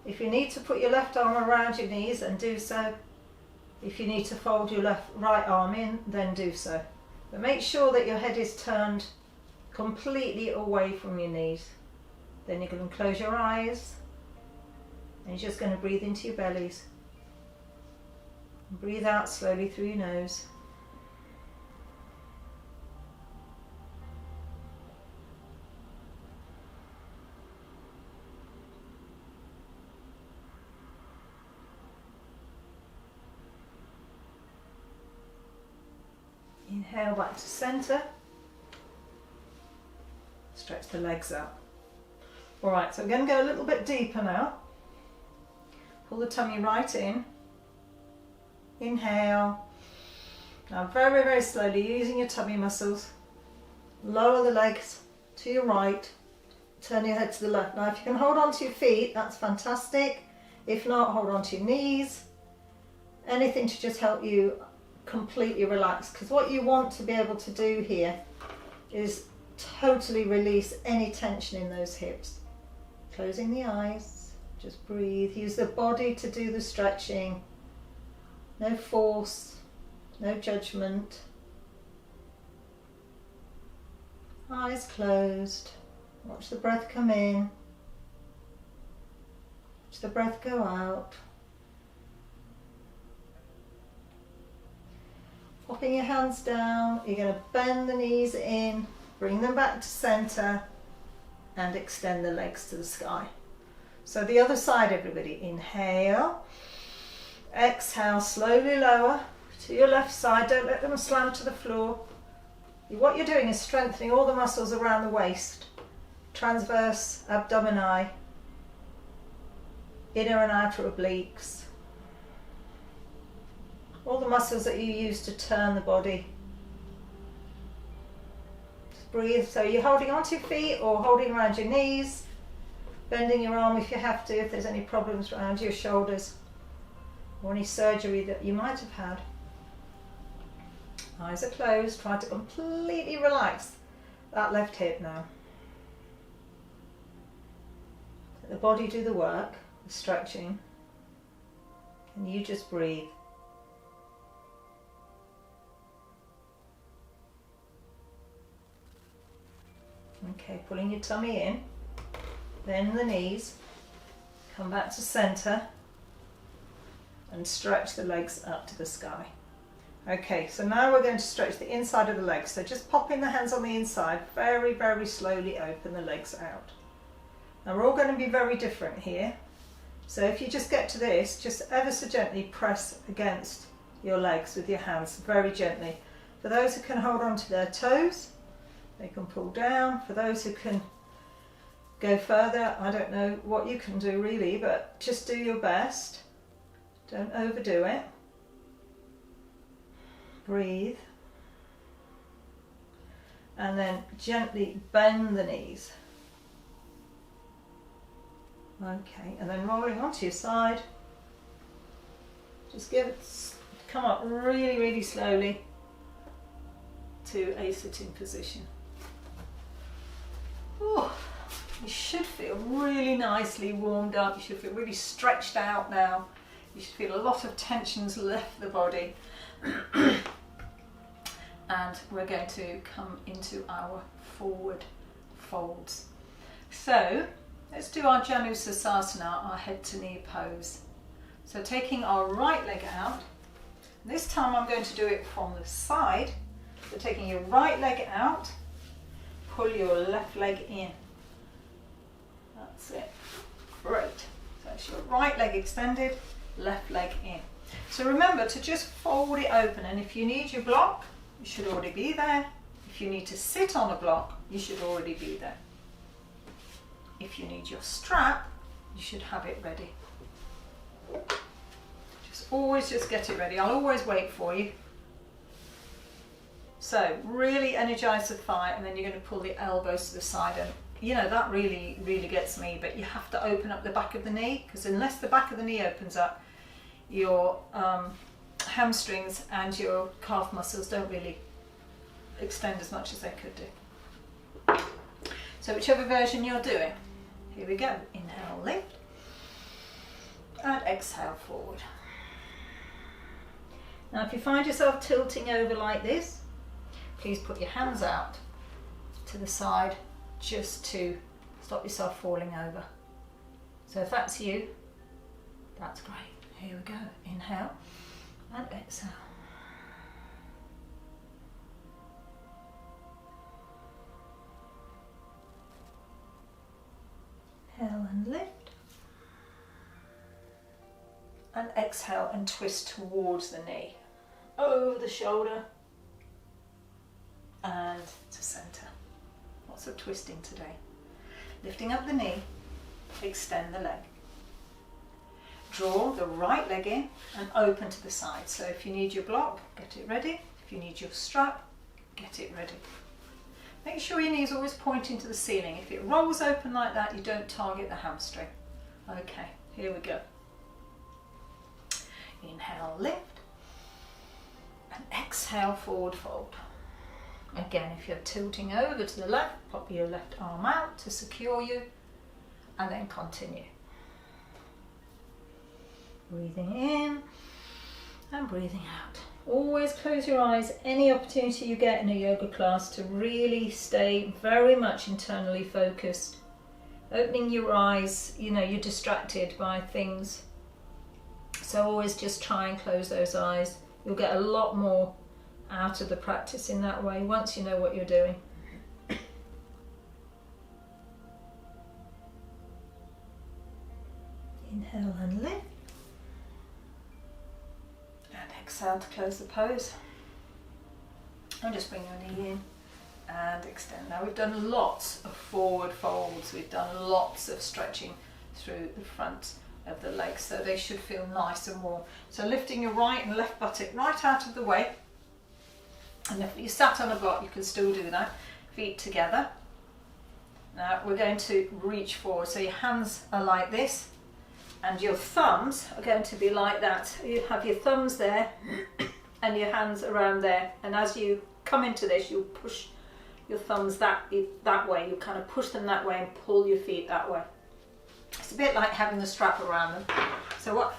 If you need to put your left arm around your knees, then do so. If you need to fold your right arm in, then do so. But make sure that your head is turned completely away from your knees. Then you can close your eyes and you're just going to breathe into your bellies. Breathe out slowly through your nose. Inhale back to center. Stretch the legs out. Alright, so I'm going to go a little bit deeper now. Pull the tummy right in. Inhale. Now very, very slowly, using your tummy muscles, lower the legs to your right. Turn your head to the left. Now if you can hold on to your feet, that's fantastic. If not, hold on to your knees. Anything to just help you completely relaxed, because what you want to be able to do here is totally release any tension in those hips. Closing the eyes, just breathe, use the body to do the stretching, no force, no judgment. Eyes closed, watch the breath come in, watch the breath go out. Popping your hands down, you're going to bend the knees in, bring them back to center and extend the legs to the sky. So the other side, everybody, inhale, exhale, slowly lower to your left side, don't let them slam to the floor. What you're doing is strengthening all the muscles around the waist, transverse abdomini, inner and outer obliques, all the muscles that you use to turn the body. Just breathe. So you're holding onto your feet or holding around your knees, bending your arm if you have to, if there's any problems around your shoulders or any surgery that you might have had. Eyes are closed, try to completely relax that left hip now. Let the body do the work, the stretching, and you just breathe. Okay, pulling your tummy in, bend the knees, come back to center and stretch the legs up to the sky. Okay, so now we're going to stretch the inside of the legs. So just popping the hands on the inside, very, very slowly open the legs out. Now we're all going to be very different here. So if you just get to this, just ever so gently press against your legs with your hands, very gently. For those who can hold on to their toes, they can pull down. For those who can go further, I don't know what you can do really, but just do your best. Don't overdo it. Breathe. And then gently bend the knees. Okay, and then rolling onto your side. Just come up really, really slowly to a sitting position. Ooh, you should feel really nicely warmed up. You should feel really stretched out now. You should feel a lot of tensions left the body. And we're going to come into our forward folds. So let's do our Janu Sirsasana, our head to knee pose. So taking our right leg out. This time I'm going to do it from the side. So taking your right leg out, pull your left leg in. That's it. Great. So that's your right leg extended, left leg in. So remember to just fold it open, and if you need your block, you should already be there. If you need to sit on a block, you should already be there. If you need your strap, you should have it ready. Just get it ready. I'll always wait for you. So really energize the thigh, and then you're going to pull the elbows to the side, and you know that really, really gets me, but you have to open up the back of the knee, because unless the back of the knee opens up, your hamstrings and your calf muscles don't really extend as much as they could do. So whichever version you're doing, here we go. Inhale, lift, and exhale, forward. Now if you find yourself tilting over like this, please put your hands out to the side just to stop yourself falling over. So if that's you, that's great. Here we go. Inhale and exhale. Inhale and lift. And exhale and twist towards the knee. Over the shoulder. And to center. Lots of twisting today. Lifting up the knee, extend the leg. Draw the right leg in and open to the side. So if you need your block, get it ready. If you need your strap, get it ready. Make sure your knee is always pointing to the ceiling. If it rolls open like that, you don't target the hamstring. Okay, here we go. Inhale, lift. And exhale, forward fold. Again, if you're tilting over to the left, pop your left arm out to secure you, and then continue. Breathing in and breathing out. Always close your eyes any opportunity you get in a yoga class to really stay very much internally focused. Opening your eyes, you know, you're distracted by things. So always just try and close those eyes. You'll get a lot more out of the practice in that way once you know what you're doing. Inhale and lift. And exhale to close the pose. And just bring your knee in and extend. Now we've done lots of forward folds. We've done lots of stretching through the front of the legs, so they should feel nice and warm. So lifting your right and left buttock right out of the way. And if you sat on a block, you can still do that. Feet together. Now we're going to reach forward. So your hands are like this, and your thumbs are going to be like that. You have your thumbs there, and your hands around there. And as you come into this, you'll push your thumbs that way. You kind of push them that way and pull your feet that way. It's a bit like having the strap around them. So what?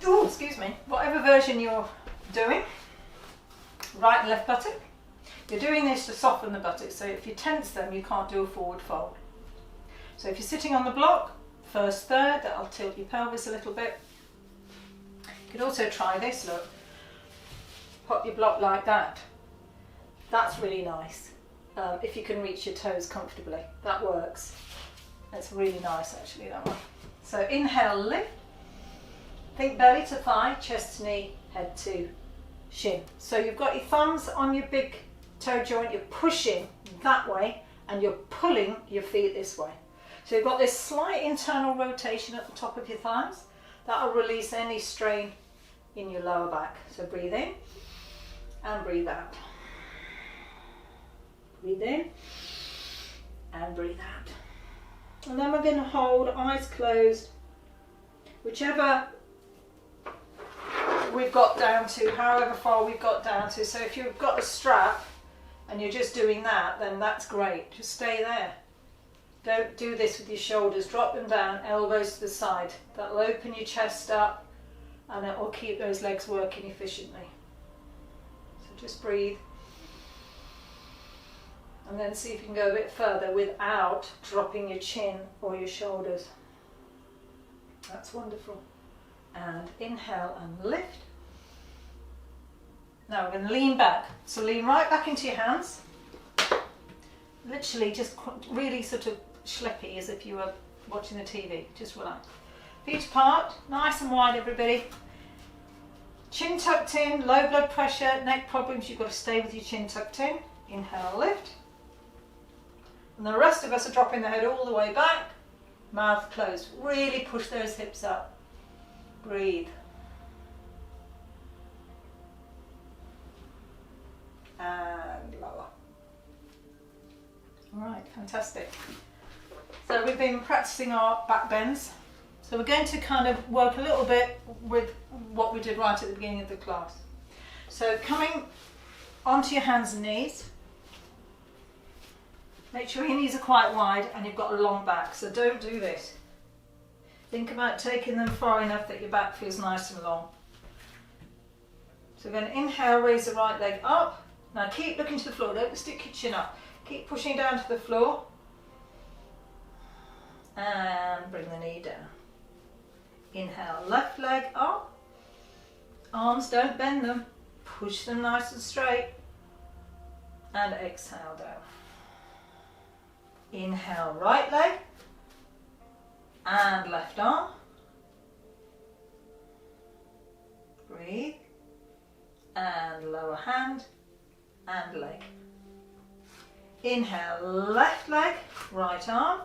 Oh, excuse me. Whatever version you're doing. Right and left buttock. You're doing this to soften the buttocks, so if you tense them, you can't do a forward fold. So if you're sitting on the block, first third, that'll tilt your pelvis a little bit. You could also try this, look. Pop your block like that. That's really nice. If you can reach your toes comfortably, that works. That's really nice actually, that one. So inhale, lift. Think belly to thigh, chest to knee, head to shin. So you've got your thumbs on your big toe joint, you're pushing that way and you're pulling your feet this way. So you've got this slight internal rotation at the top of your thighs. That'll release any strain in your lower back. So breathe in and breathe out. Breathe in and breathe out. And then we're going to hold eyes closed, whichever we've got down to, however far we've got down to. So if you've got a strap and you're just doing that, then that's great. Just stay there. Don't do this with your shoulders. Drop them down, elbows to the side. That'll open your chest up and it will keep those legs working efficiently. So just breathe. And then see if you can go a bit further without dropping your chin or your shoulders. That's wonderful. And inhale and lift. Now we're going to lean back. So lean right back into your hands. Literally just really sort of schleppy as if you were watching the TV. Just relax. Feet apart, nice and wide everybody. Chin tucked in, low blood pressure, neck problems, you've got to stay with your chin tucked in. Inhale, lift. And the rest of us are dropping the head all the way back, mouth closed. Really push those hips up. Breathe. And lower. All right, fantastic. So we've been practicing our back bends. So we're going to kind of work a little bit with what we did right at the beginning of the class. So coming onto your hands and knees. Make sure your knees are quite wide and you've got a long back, so don't do this. Think about taking them far enough that your back feels nice and long. So we're going to inhale, raise the right leg up. Now keep looking to the floor, don't stick your chin up. Keep pushing down to the floor. And bring the knee down. Inhale, left leg up. Arms, don't bend them. Push them nice and straight. And exhale down. Inhale, right leg and left arm. Breathe. And lower hand and leg. Inhale, left leg, right arm.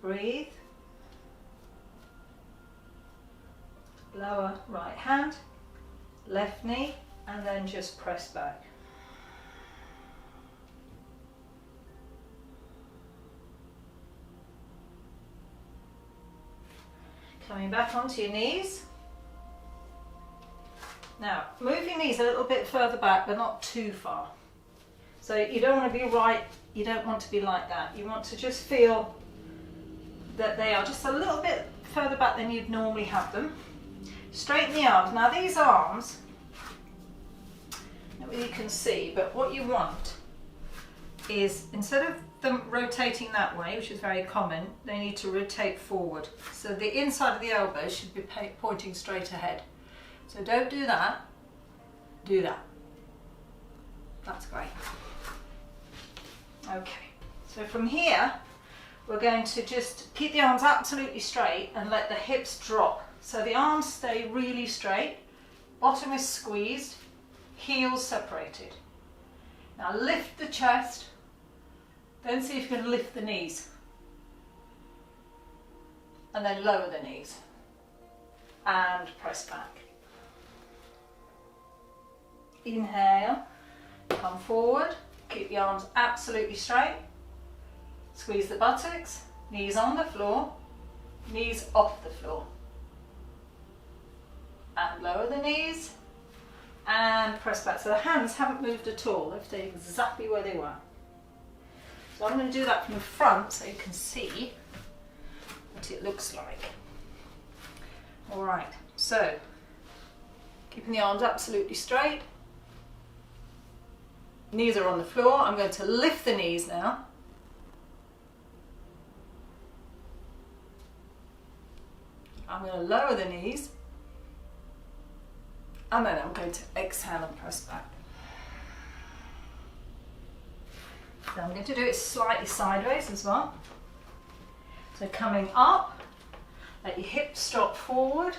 Breathe. Lower right hand, left knee, and then just press back. Coming back onto your knees. Now, move your knees a little bit further back, but not too far. So you don't want to be right, you don't want to be like that. You want to just feel that they are just a little bit further back than you'd normally have them. Straighten the arms. Now these arms, I don't know whether you can see, but what you want is, instead of them rotating that way, which is very common, they need to rotate forward. So the inside of the elbows should be pointing straight ahead. So don't do that, do that. That's great. Okay, so from here, we're going to just keep the arms absolutely straight and let the hips drop. So the arms stay really straight, bottom is squeezed, heels separated. Now lift the chest, then see if you can lift the knees. And then lower the knees. And press back. Inhale, come forward, keep the arms absolutely straight. Squeeze the buttocks, knees on the floor, knees off the floor. And lower the knees and press back. So the hands haven't moved at all, they've stayed exactly where they were. So I'm going to do that from the front so you can see what it looks like. Alright, so keeping the arms absolutely straight. Knees are on the floor. I'm going to lift the knees now. I'm going to lower the knees. And then I'm going to exhale and press back. So I'm going to do it slightly sideways as well. So coming up, let your hips drop forward.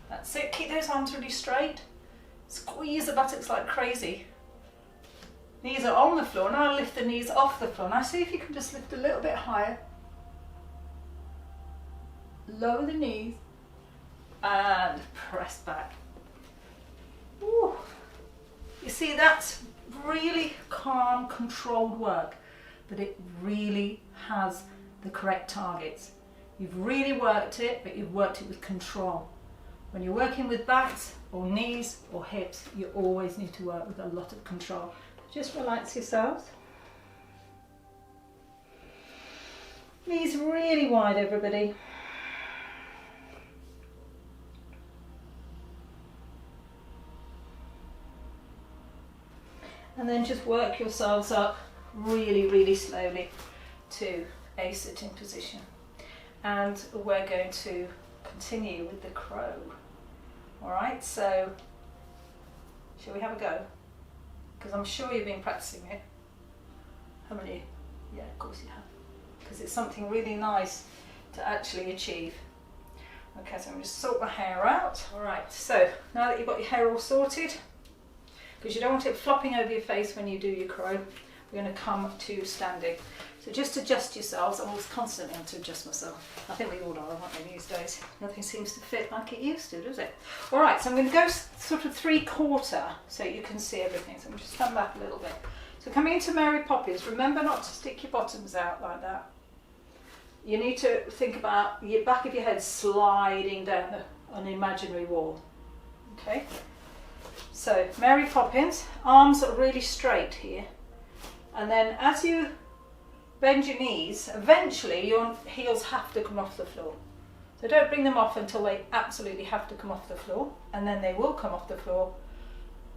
That's it, keep those arms really straight. Squeeze the buttocks like crazy. Knees are on the floor, now lift the knees off the floor. Now see if you can just lift a little bit higher. Lower the knees and press back. Ooh. You see, that's really calm, controlled work, but it really has the correct targets. You've really worked it, but you've worked it with control. When you're working with backs or knees or hips, you always need to work with a lot of control. Just relax yourselves. Knees really wide, everybody. And then just work yourselves up really, really slowly to a sitting position. And we're going to continue with the crow. All right, so shall we have a go? Because I'm sure you've been practicing it. Haven't you? Yeah, of course you have. Because it's something really nice to actually achieve. Okay, so I'm just sort my hair out. All right, so now that you've got your hair all sorted, because you don't want it flopping over your face when you do your crow, we're going to come to standing. So just adjust yourselves. I'm always constantly having to adjust myself. I think we all are, aren't we, these days? Nothing seems to fit like it used to, does it? All right, so I'm going to go sort of 3/4 so you can see everything. So I'm just stand back a little bit. So coming into Mary Poppins, remember not to stick your bottoms out like that. You need to think about your back of your head sliding down an imaginary wall. Okay? So Mary Poppins, arms are really straight here. And then as you bend your knees, eventually your heels have to come off the floor. So don't bring them off until they absolutely have to come off the floor, and then they will come off the floor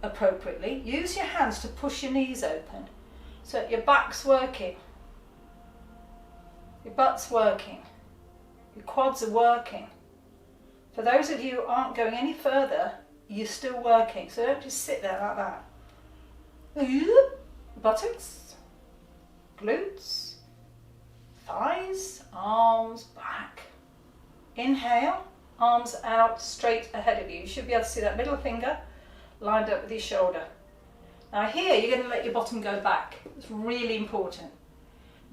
appropriately. Use your hands to push your knees open so that your back's working, your butt's working, your quads are working. For those of you who aren't going any further, you're still working, so don't just sit there like that. Buttocks, glutes, thighs, arms, back. Inhale, arms out straight ahead of you. You should be able to see that middle finger lined up with your shoulder. Now here you're going to let your bottom go back. It's really important.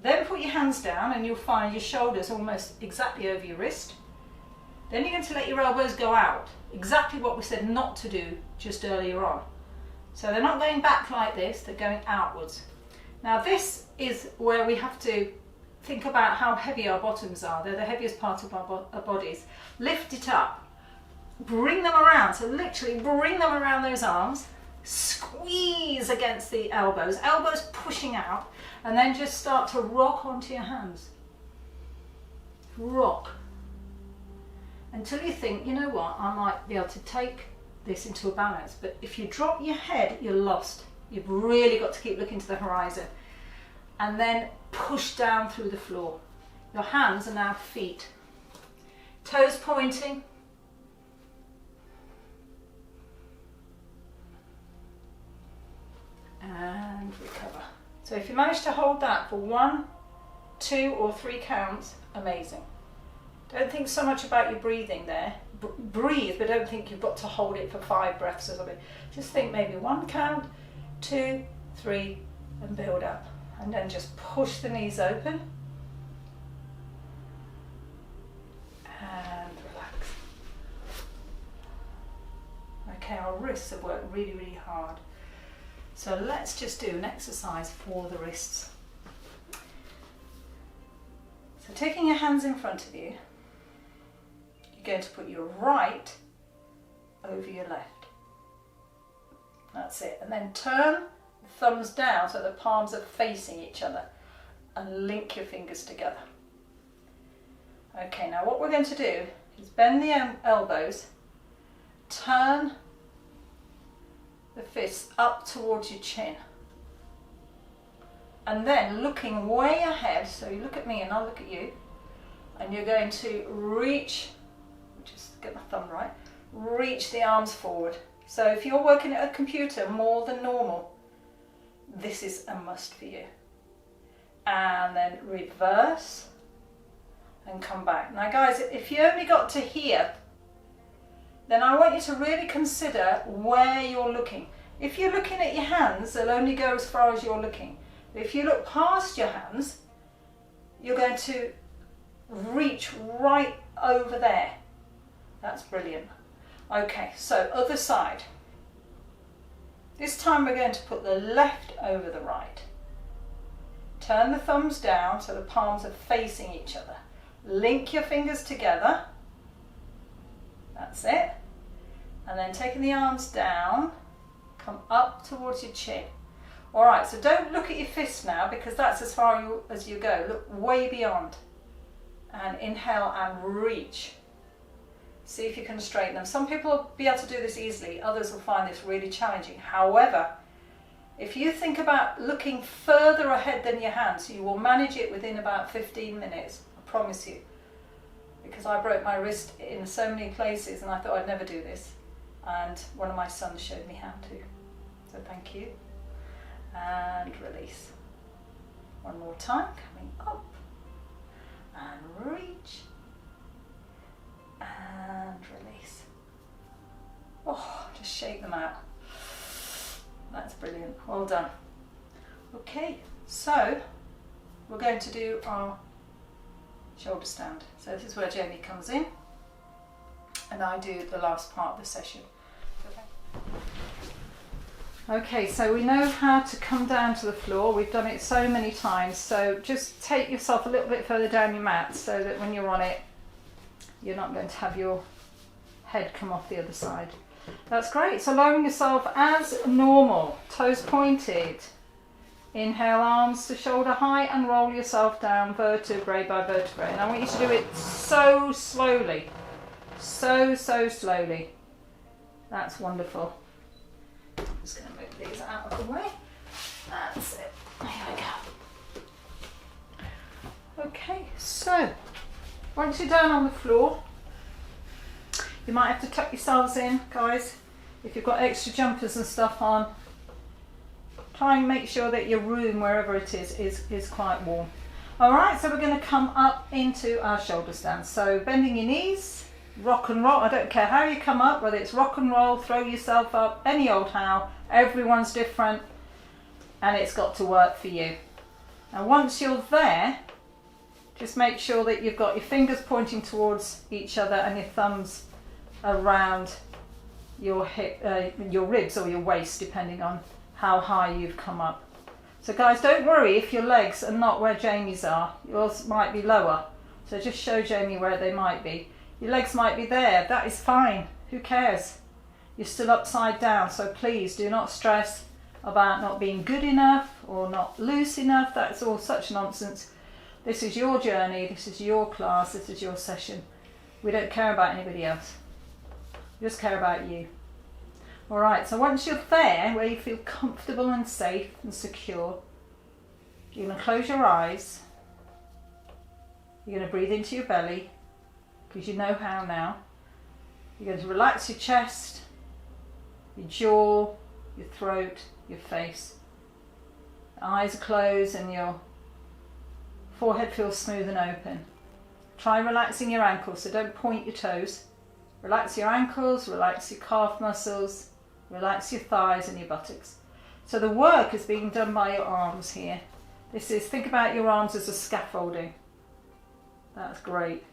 Then put your hands down and you'll find your shoulders almost exactly over your wrist. Then you're going to let your elbows go out. Exactly what we said not to do just earlier on. So they're not going back like this, they're going outwards. Now this is where we have to think about how heavy our bottoms are. They're the heaviest part of our bodies. Lift it up. bring them around. So literally bring them around those arms, squeeze against the elbows, elbows pushing out, and then just start to rock onto your hands. Rock. Until you think, you know what, I might be able to take this into a balance. But if you drop your head, you're lost. You've really got to keep looking to the horizon. And then push down through the floor. Your hands are now feet. Toes pointing. And recover. So if you manage to hold that for 1, 2 or 3 counts, amazing. Don't think so much about your breathing there. Breathe, but don't think you've got to hold it for 5 breaths or something. Just think maybe 1 count, 2, 3, and build up. And then just push the knees open. And relax. Okay, our wrists have worked really, really hard. So let's just do an exercise for the wrists. So taking your hands in front of you, you're going to put your right over your left. That's it. And then turn the thumbs down so the palms are facing each other and link your fingers together. Okay, now what we're going to do is bend the elbows, turn the fists up towards your chin, and then looking way ahead, so you look at me and I'll look at you, and you're going to reach, just get my thumb right, reach the arms forward. So if you're working at a computer more than normal, this is a must for you. And then reverse and come back. Now guys, if you only got to here, then I want you to really consider where you're looking. If you're looking at your hands, they'll only go as far as you're looking. But if you look past your hands, you're going to reach right over there. That's brilliant. Okay, so other side. This time we're going to put the left over the right. Turn the thumbs down so the palms are facing each other. Link your fingers together. That's it. And then taking the arms down, come up towards your chin. All right, so don't look at your fists now because that's as far as you go. Look way beyond. And inhale and reach. See if you can straighten them. Some people will be able to do this easily. Others will find this really challenging. However, if you think about looking further ahead than your hands, you will manage it within about 15 minutes. I promise you. Because I broke my wrist in so many places and I thought I'd never do this. And one of my sons showed me how to. So thank you. And release. One more time, coming up. And reach. And release. Oh, just shake them out. That's brilliant. Well done. Okay, so we're going to do our shoulder stand. So this is where Jamie comes in and I do the last part of the session. Okay, so we know how to come down to the floor. We've done it so many times, so just take yourself a little bit further down your mat so that when you're on it you're not going to have your head come off the other side. That's great. So lowering yourself as normal, toes pointed. Inhale, arms to shoulder height and roll yourself down vertebrae by vertebrae. And I want you to do it so slowly. So slowly. That's wonderful. I'm just going to move these out of the way. That's it. There we go. Okay, so once you're down on the floor, you might have to tuck yourselves in, guys. If you've got extra jumpers and stuff on, try and make sure that your room, wherever it is quite warm. All right, so we're going to come up into our shoulder stand. So bending your knees, rock and roll. I don't care how you come up, whether it's rock and roll, throw yourself up, any old how. Everyone's different and it's got to work for you. And once you're there, just make sure that you've got your fingers pointing towards each other and your thumbs around your hip, your ribs or your waist, depending on how high you've come up. So guys, don't worry if your legs are not where Jamie's are. Yours might be lower. So just show Jamie where they might be. Your legs might be there. That is fine. Who cares? You're still upside down, so please do not stress about not being good enough or not loose enough. That's all such nonsense. This is your journey, this is your class, this is your session. We don't care about anybody else. We just care about you. Alright, so once you're there, where you feel comfortable and safe and secure, you're going to close your eyes. You're going to breathe into your belly, because you know how now. You're going to relax your chest, your jaw, your throat, your face. The eyes are closed and your forehead feels smooth and open. Try relaxing your ankles, so don't point your toes. Relax your ankles, relax your calf muscles, relax your thighs and your buttocks. So the work is being done by your arms here. This is, think about your arms as a scaffolding. That's great.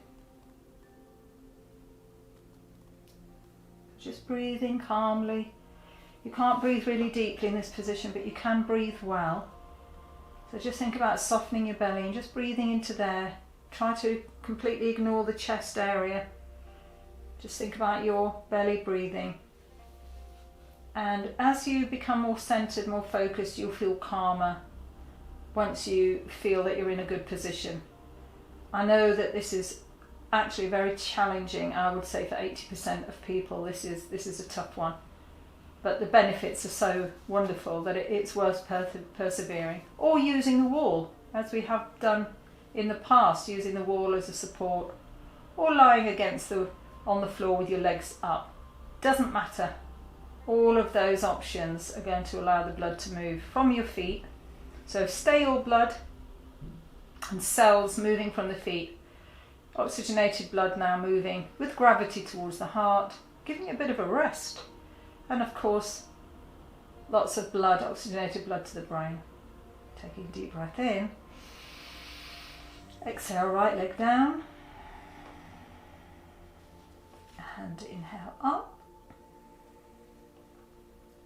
Just breathing calmly. You can't breathe really deeply in this position, but you can breathe well. So just think about softening your belly and just breathing into there. Try to completely ignore the chest area. Just think about your belly breathing. And as you become more centered, more focused, you'll feel calmer once you feel that you're in a good position. I know that this is actually very challenging. I would say for 80% of people this is a tough one, but the benefits are so wonderful that it's worth persevering, or using the wall, as we have done in the past, using the wall as a support, or lying on the floor with your legs up. Doesn't matter. All of those options are going to allow the blood to move from your feet. So stay all blood and cells moving from the feet. Oxygenated blood now moving with gravity towards the heart, giving it a bit of a rest. And of course, lots of blood, oxygenated blood to the brain. Taking a deep breath in. Exhale, right leg down. And inhale up.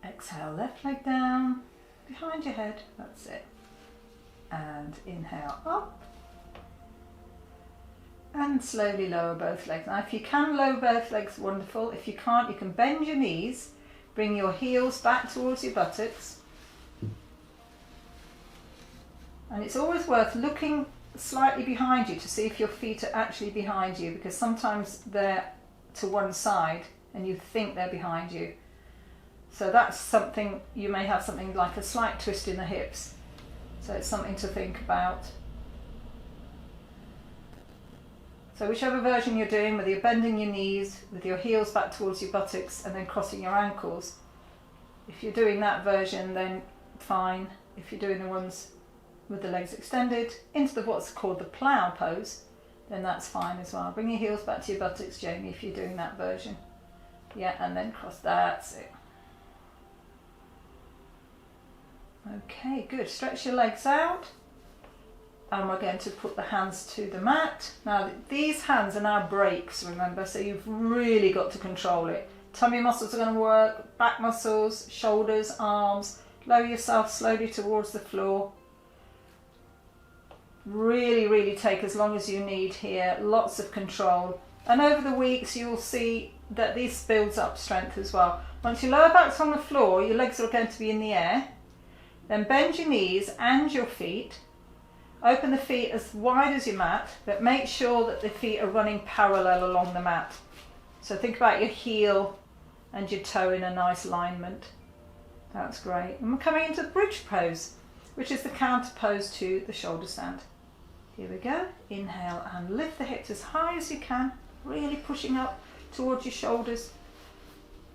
Exhale, left leg down. Behind your head, that's it. And inhale up. And slowly lower both legs. Now if you can lower both legs, wonderful. If you can't, you can bend your knees, bring your heels back towards your buttocks. And it's always worth looking slightly behind you to see if your feet are actually behind you, because sometimes they're to one side and you think they're behind you. So that's something, you may have something like a slight twist in the hips. So it's something to think about. So whichever version you're doing, whether you're bending your knees with your heels back towards your buttocks and then crossing your ankles, if you're doing that version, then fine. If you're doing the ones with the legs extended into what's called the plough pose, then that's fine as well. Bring your heels back to your buttocks, Jamie, if you're doing that version. Yeah, and then cross, that's it. Okay, good. Stretch your legs out. And we're going to put the hands to the mat. Now these hands are now brakes, remember, so you've really got to control it. Tummy muscles are going to work, back muscles, shoulders, arms. Lower yourself slowly towards the floor. Really take as long as you need here. Lots of control. And over the weeks you'll see that this builds up strength as well. Once your lower back's on the floor, your legs are going to be in the air. Then bend your knees and your feet. Open the feet as wide as your mat, but make sure that the feet are running parallel along the mat. So think about your heel and your toe in a nice alignment. That's great. And we're coming into the bridge pose, which is the counter pose to the shoulder stand. Here we go. Inhale and lift the hips as high as you can, really pushing up towards your shoulders.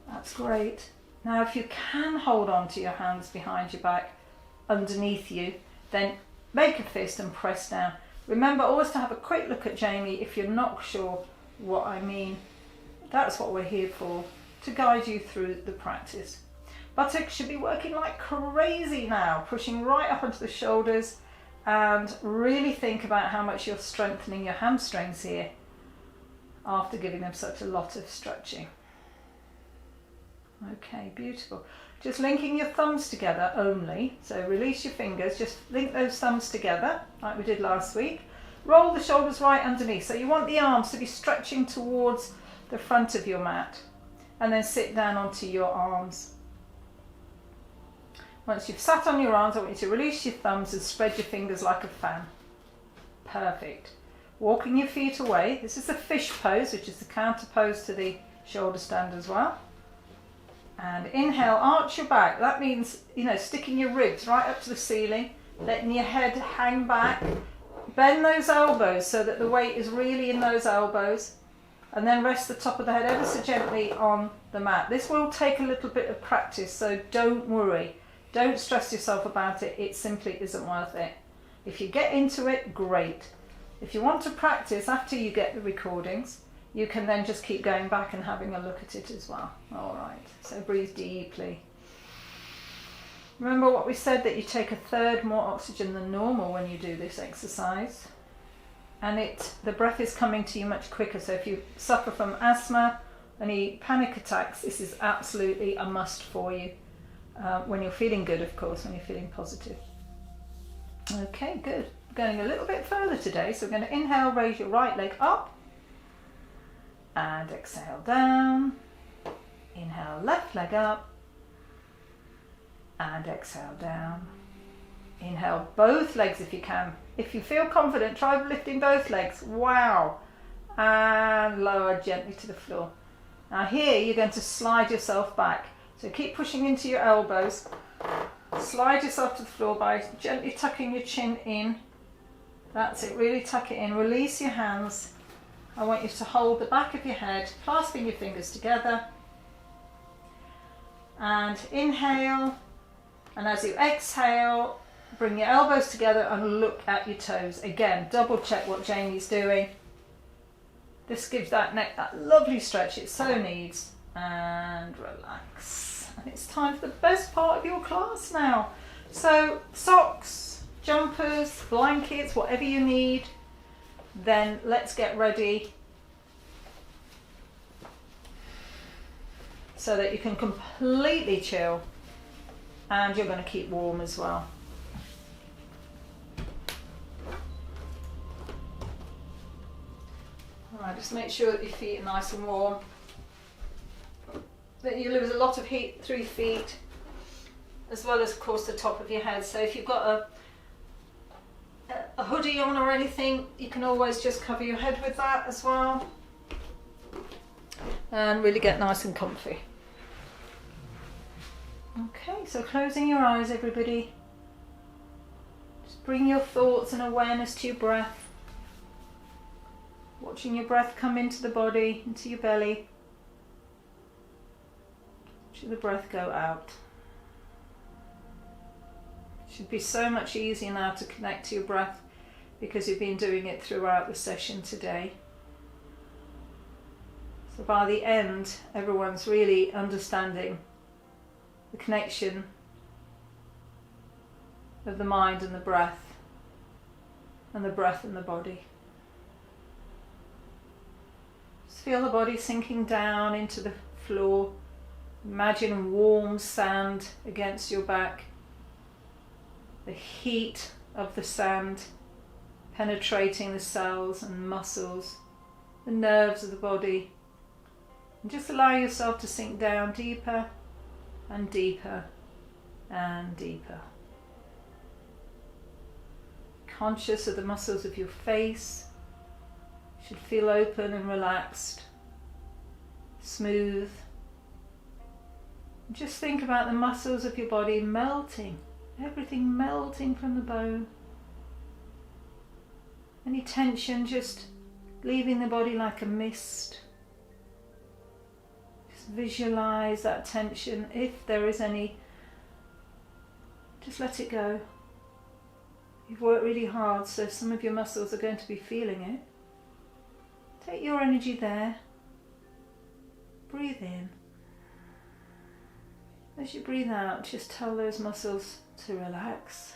That's great. Now if you can hold on to your hands behind your back, underneath you, then make a fist and press down. Remember always to have a quick look at Jamie if you're not sure what I mean. That's what we're here for, to guide you through the practice. Buttocks should be working like crazy now, pushing right up onto the shoulders, and really think about how much you're strengthening your hamstrings here after giving them such a lot of stretching. Okay, beautiful. Just linking your thumbs together only. So release your fingers, just link those thumbs together like we did last week. Roll the shoulders right underneath. So you want the arms to be stretching towards the front of your mat. and then sit down onto your arms. Once you've sat on your arms, I want you to release your thumbs and spread your fingers like a fan. Perfect. Walking your feet away. This is the fish pose, which is the counter pose to the shoulder stand as well. And inhale, arch your back. That means, sticking your ribs right up to the ceiling, letting your head hang back. Bend those elbows so that the weight is really in those elbows. And then rest the top of the head ever so gently on the mat. This will take a little bit of practice, so don't worry. Don't stress yourself about it. It simply isn't worth it. If you get into it, great. If you want to practice after you get the recordings, you can then just keep going back and having a look at it as well. All right, so breathe deeply. Remember what we said, that you take a third more oxygen than normal when you do this exercise. And the breath is coming to you much quicker. So if you suffer from asthma, any panic attacks, this is absolutely a must for you. When you're feeling good, of course, when you're feeling positive. Okay, good. We're going a little bit further today. So we're going to inhale, raise your right leg up. And exhale down. Inhale, left leg up. And exhale down. Inhale both legs if you can. If you feel confident, try lifting both legs. Wow. And lower gently to the floor. Now here you're going to slide yourself back. So keep pushing into your elbows. Slide yourself to the floor by gently tucking your chin in. That's it, really tuck it in. Release your hands. I want you to hold the back of your head, clasping your fingers together. And inhale. And as you exhale, bring your elbows together and look at your toes. Again, double check what Jamie's doing. This gives that neck that lovely stretch it so needs. And relax. And it's time for the best part of your class now. So socks, jumpers, blankets, whatever you need. Then let's get ready so that you can completely chill. And you're going to keep warm as well. Alright, just make sure that your feet are nice and warm. That you lose a lot of heat through your feet, as well as, of course, the top of your head. So if you've got a hoodie on or anything, you can always just cover your head with that as well. And really get nice and comfy. Okay, so closing your eyes, everybody. Just bring your thoughts and awareness to your breath. Watching your breath come into the body, into your belly. Watching the breath go out. It should be so much easier now to connect to your breath because you've been doing it throughout the session today. So by the end, everyone's really understanding the connection of the mind and the breath and the body. Just feel the body sinking down into the floor. Imagine warm sand against your back. The heat of the sand penetrating the cells and muscles, the nerves of the body. And just allow yourself to sink down deeper and deeper and deeper. Conscious of the muscles of your face. Should feel open and relaxed, smooth. Just think about the muscles of your body melting, everything melting from the bone. Any tension just leaving the body like a mist. Just visualize that tension. If there is any, just let it go. You've worked really hard, so some of your muscles are going to be feeling it. Take your energy there. Breathe in. As you breathe out, just tell those muscles to relax.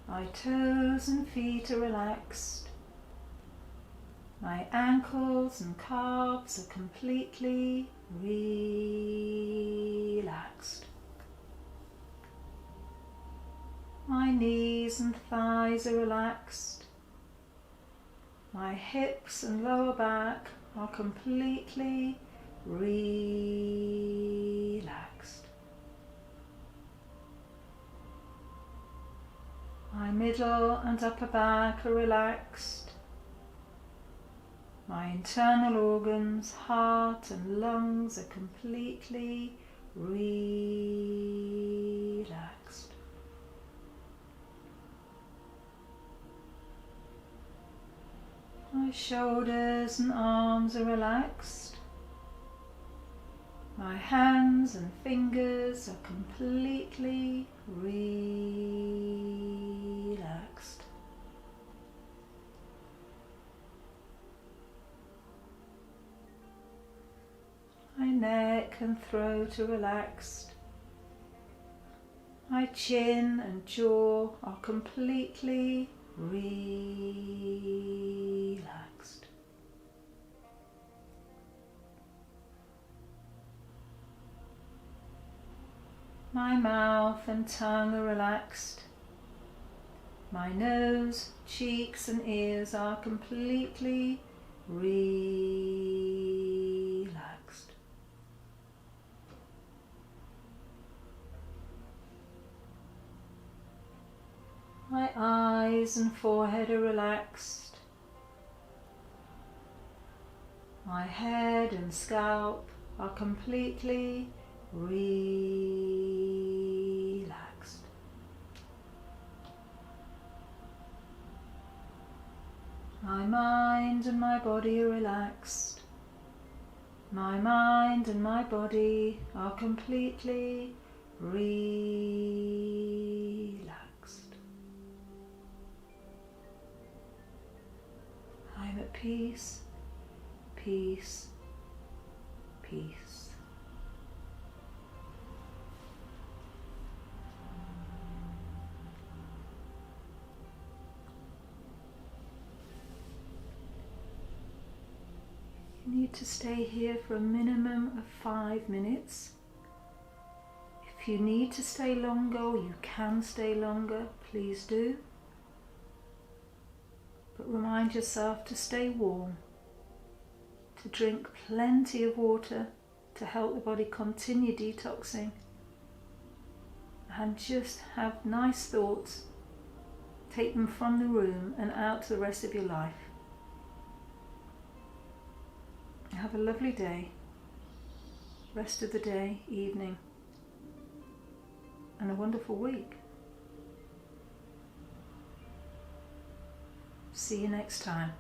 My toes and feet are relaxed. My ankles and calves are completely relaxed. My knees and thighs are relaxed. My hips and lower back are completely relaxed. My middle and upper back are relaxed. My internal organs, heart and lungs are completely relaxed. My shoulders and arms are relaxed. My hands and fingers are completely relaxed. My neck and throat are relaxed. My chin and jaw are completely relaxed. My mouth and tongue are relaxed. My nose, cheeks and ears are completely relaxed. My eyes and forehead are relaxed. My head and scalp are completely relaxed. My mind and my body are relaxed. My mind and my body are completely relaxed. I'm at peace, peace, peace. You need to stay here for a minimum of 5 minutes. If you need to stay longer or you can stay longer, please do. But remind yourself to stay warm, to drink plenty of water to help the body continue detoxing, and just have nice thoughts. Take them from the room and out to the rest of your life. Have a lovely day, rest of the day, evening, and a wonderful week. See you next time.